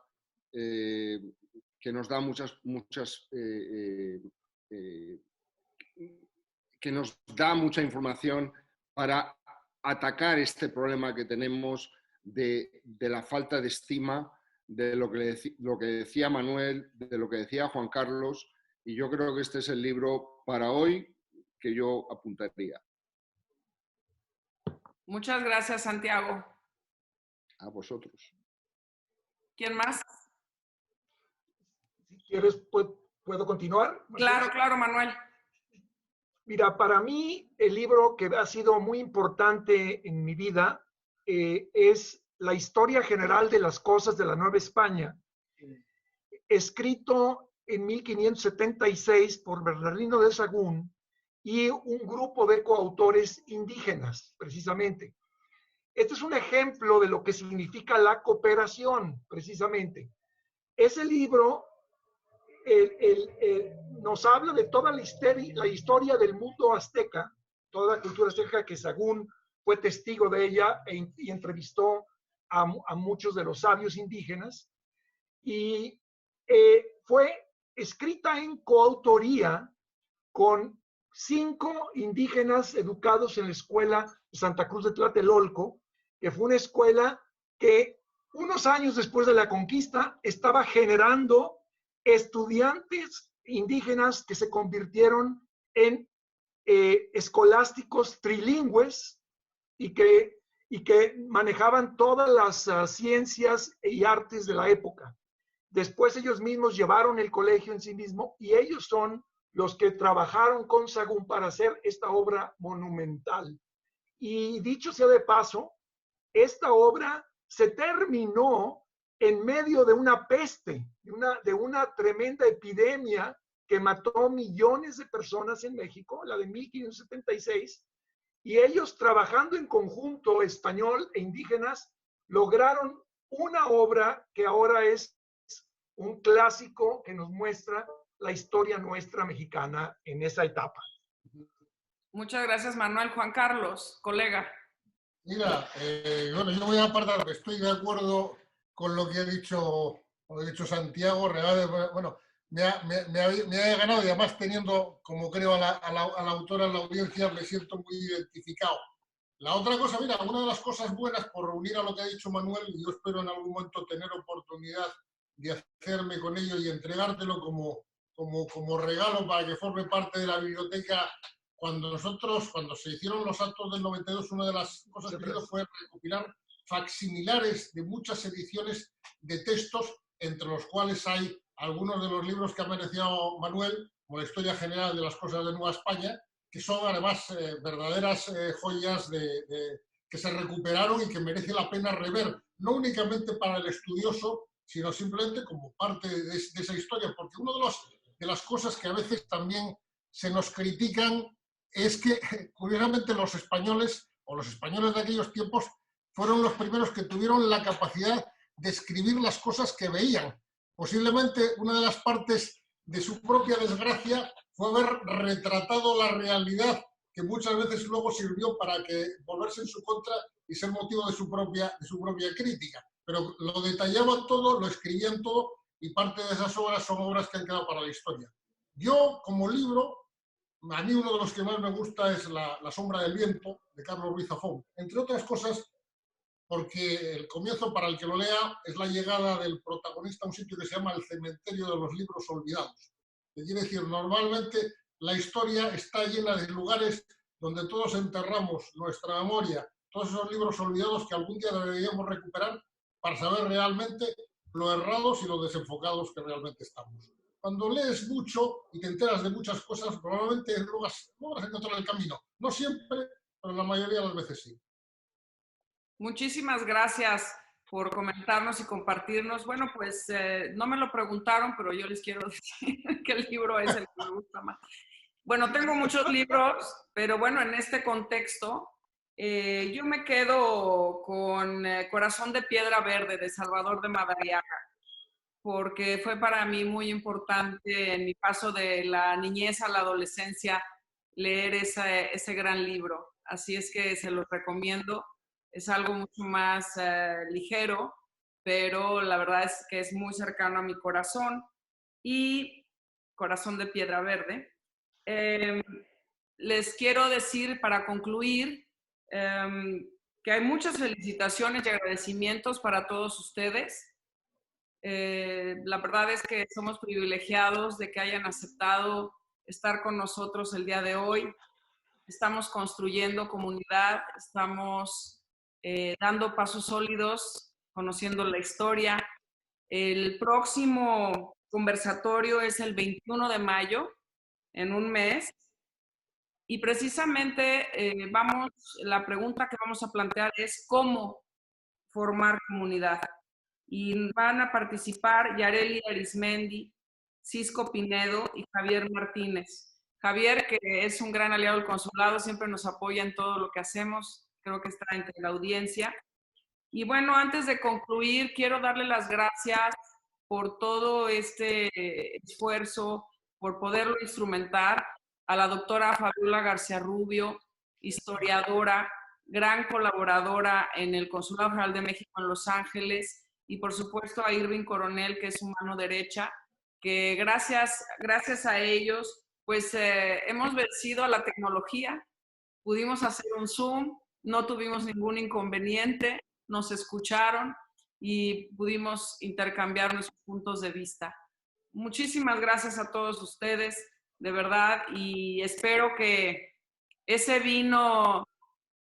que nos da que nos da mucha información para atacar este problema que tenemos de la falta de estima, de lo que decía Manuel, de lo que decía Juan Carlos, y yo creo que este es el libro para hoy que yo apuntaría. Muchas gracias, Santiago. A vosotros. ¿Quién más? Si quieres, ¿puedo continuar? Claro, claro, Manuel. Mira, para mí el libro que ha sido muy importante en mi vida es La historia general de las cosas de la Nueva España, escrito en 1576 por Bernardino de Sahagún y un grupo de coautores indígenas, precisamente. Este es un ejemplo de lo que significa la cooperación, precisamente. Ese libro nos habla de toda la historia del mundo azteca, toda la cultura azteca, que Sahagún fue testigo de ella y entrevistó a muchos de los sabios indígenas, y fue escrita en coautoría con 5 indígenas educados en la escuela de Santa Cruz de Tlatelolco, que fue una escuela que unos años después de la conquista estaba generando estudiantes indígenas que se convirtieron en escolásticos trilingües y que manejaban todas las ciencias y artes de la época. Después ellos mismos llevaron el colegio en sí mismo y ellos son los que trabajaron con Sahagún para hacer esta obra monumental. Y dicho sea de paso, esta obra se terminó en medio de una peste, de una tremenda epidemia que mató millones de personas en México, la de 1576, y ellos, trabajando en conjunto, español e indígenas, lograron una obra que ahora es un clásico que nos muestra la historia nuestra mexicana en esa etapa. Muchas gracias, Manuel. Juan Carlos, colega. Mira, bueno, yo voy a apartar, estoy de acuerdo con lo que ha dicho Santiago. Bueno, me ha ganado, y además teniendo, como creo, a la autora en la audiencia, me siento muy identificado. La otra cosa, mira, una de las cosas buenas, por unir a lo que ha dicho Manuel, y yo espero en algún momento tener oportunidad de hacerme con ello y entregártelo como regalo para que forme parte de la biblioteca. Cuando se hicieron los actos del 92, una de las cosas que hizo fue recopilar facsimilares de muchas ediciones de textos, entre los cuales hay algunos de los libros que ha mencionado Manuel, como la Historia General de las Cosas de Nueva España, que son además verdaderas joyas que se recuperaron y que merece la pena rever, no únicamente para el estudioso, sino simplemente como parte de esa historia, porque una de las cosas que a veces también se nos critican es que, curiosamente, los españoles, o los españoles de aquellos tiempos, fueron los primeros que tuvieron la capacidad de escribir las cosas que veían. Posiblemente una de las partes de su propia desgracia fue haber retratado la realidad, que muchas veces luego sirvió para volverse en su contra y ser motivo de su propia crítica. Pero lo detallaban todo, lo escribían todo, y parte de esas obras son obras que han quedado para la historia. Yo, como libro, a mí uno de los que más me gusta es La sombra del viento, de Carlos Ruiz Zafón. Entre otras cosas, porque el comienzo, para el que lo lea, es la llegada del protagonista a un sitio que se llama el Cementerio de los Libros Olvidados. Que quiere decir, normalmente la historia está llena de lugares donde todos enterramos nuestra memoria, todos esos libros olvidados que algún día deberíamos recuperar para saber realmente lo errados y lo desenfocados que realmente estamos. Cuando lees mucho y te enteras de muchas cosas, probablemente logras encontrar el camino. No siempre, pero la mayoría de las veces sí. Muchísimas gracias por comentarnos y compartirnos. Bueno, pues no me lo preguntaron, pero yo les quiero decir que el libro es el que me gusta más. Bueno, tengo muchos libros, pero bueno, en este contexto, yo me quedo con Corazón de Piedra Verde, de Salvador de Madariaga, porque fue para mí muy importante en mi paso de la niñez a la adolescencia leer ese gran libro. Así es que se los recomiendo. Es algo mucho más ligero, pero la verdad es que es muy cercano a mi corazón. Y Corazón de Piedra Verde. Les quiero decir, para concluir, que hay muchas felicitaciones y agradecimientos para todos ustedes. La verdad es que somos privilegiados de que hayan aceptado estar con nosotros el día de hoy. Estamos construyendo comunidad, estamos dando pasos sólidos, conociendo la historia. El próximo conversatorio es el 21 de mayo, en un mes. Y precisamente la pregunta que vamos a plantear es cómo formar comunidad. y van a participar Yareli Arismendi, Cisco Pinedo y Javier Martínez. Javier, que es un gran aliado del consulado, siempre nos apoya en todo lo que hacemos, creo que está entre la audiencia. Y bueno, antes de concluir, quiero darle las gracias por todo este esfuerzo, por poderlo instrumentar, a la doctora Fabiola García Rubio, historiadora, gran colaboradora en el Consulado General de México en Los Ángeles, y por supuesto a Irving Coronel, que es su mano derecha, que gracias a ellos, pues hemos vencido a la tecnología, pudimos hacer un Zoom, no tuvimos ningún inconveniente, nos escucharon y pudimos intercambiar nuestros puntos de vista. Muchísimas gracias a todos ustedes, de verdad, y espero que ese vino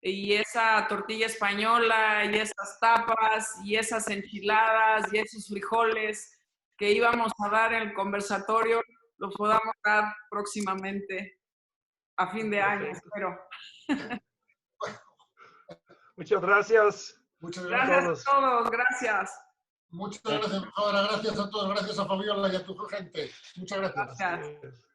y esa tortilla española y esas tapas y esas enchiladas y esos frijoles que íbamos a dar en el conversatorio lo podamos dar próximamente a fin de año, espero. Muchas gracias. Muchas gracias a todos, gracias. Muchas gracias, embajadora. Gracias a todos. Gracias a Fabiola y a tu gente. Muchas gracias. Gracias.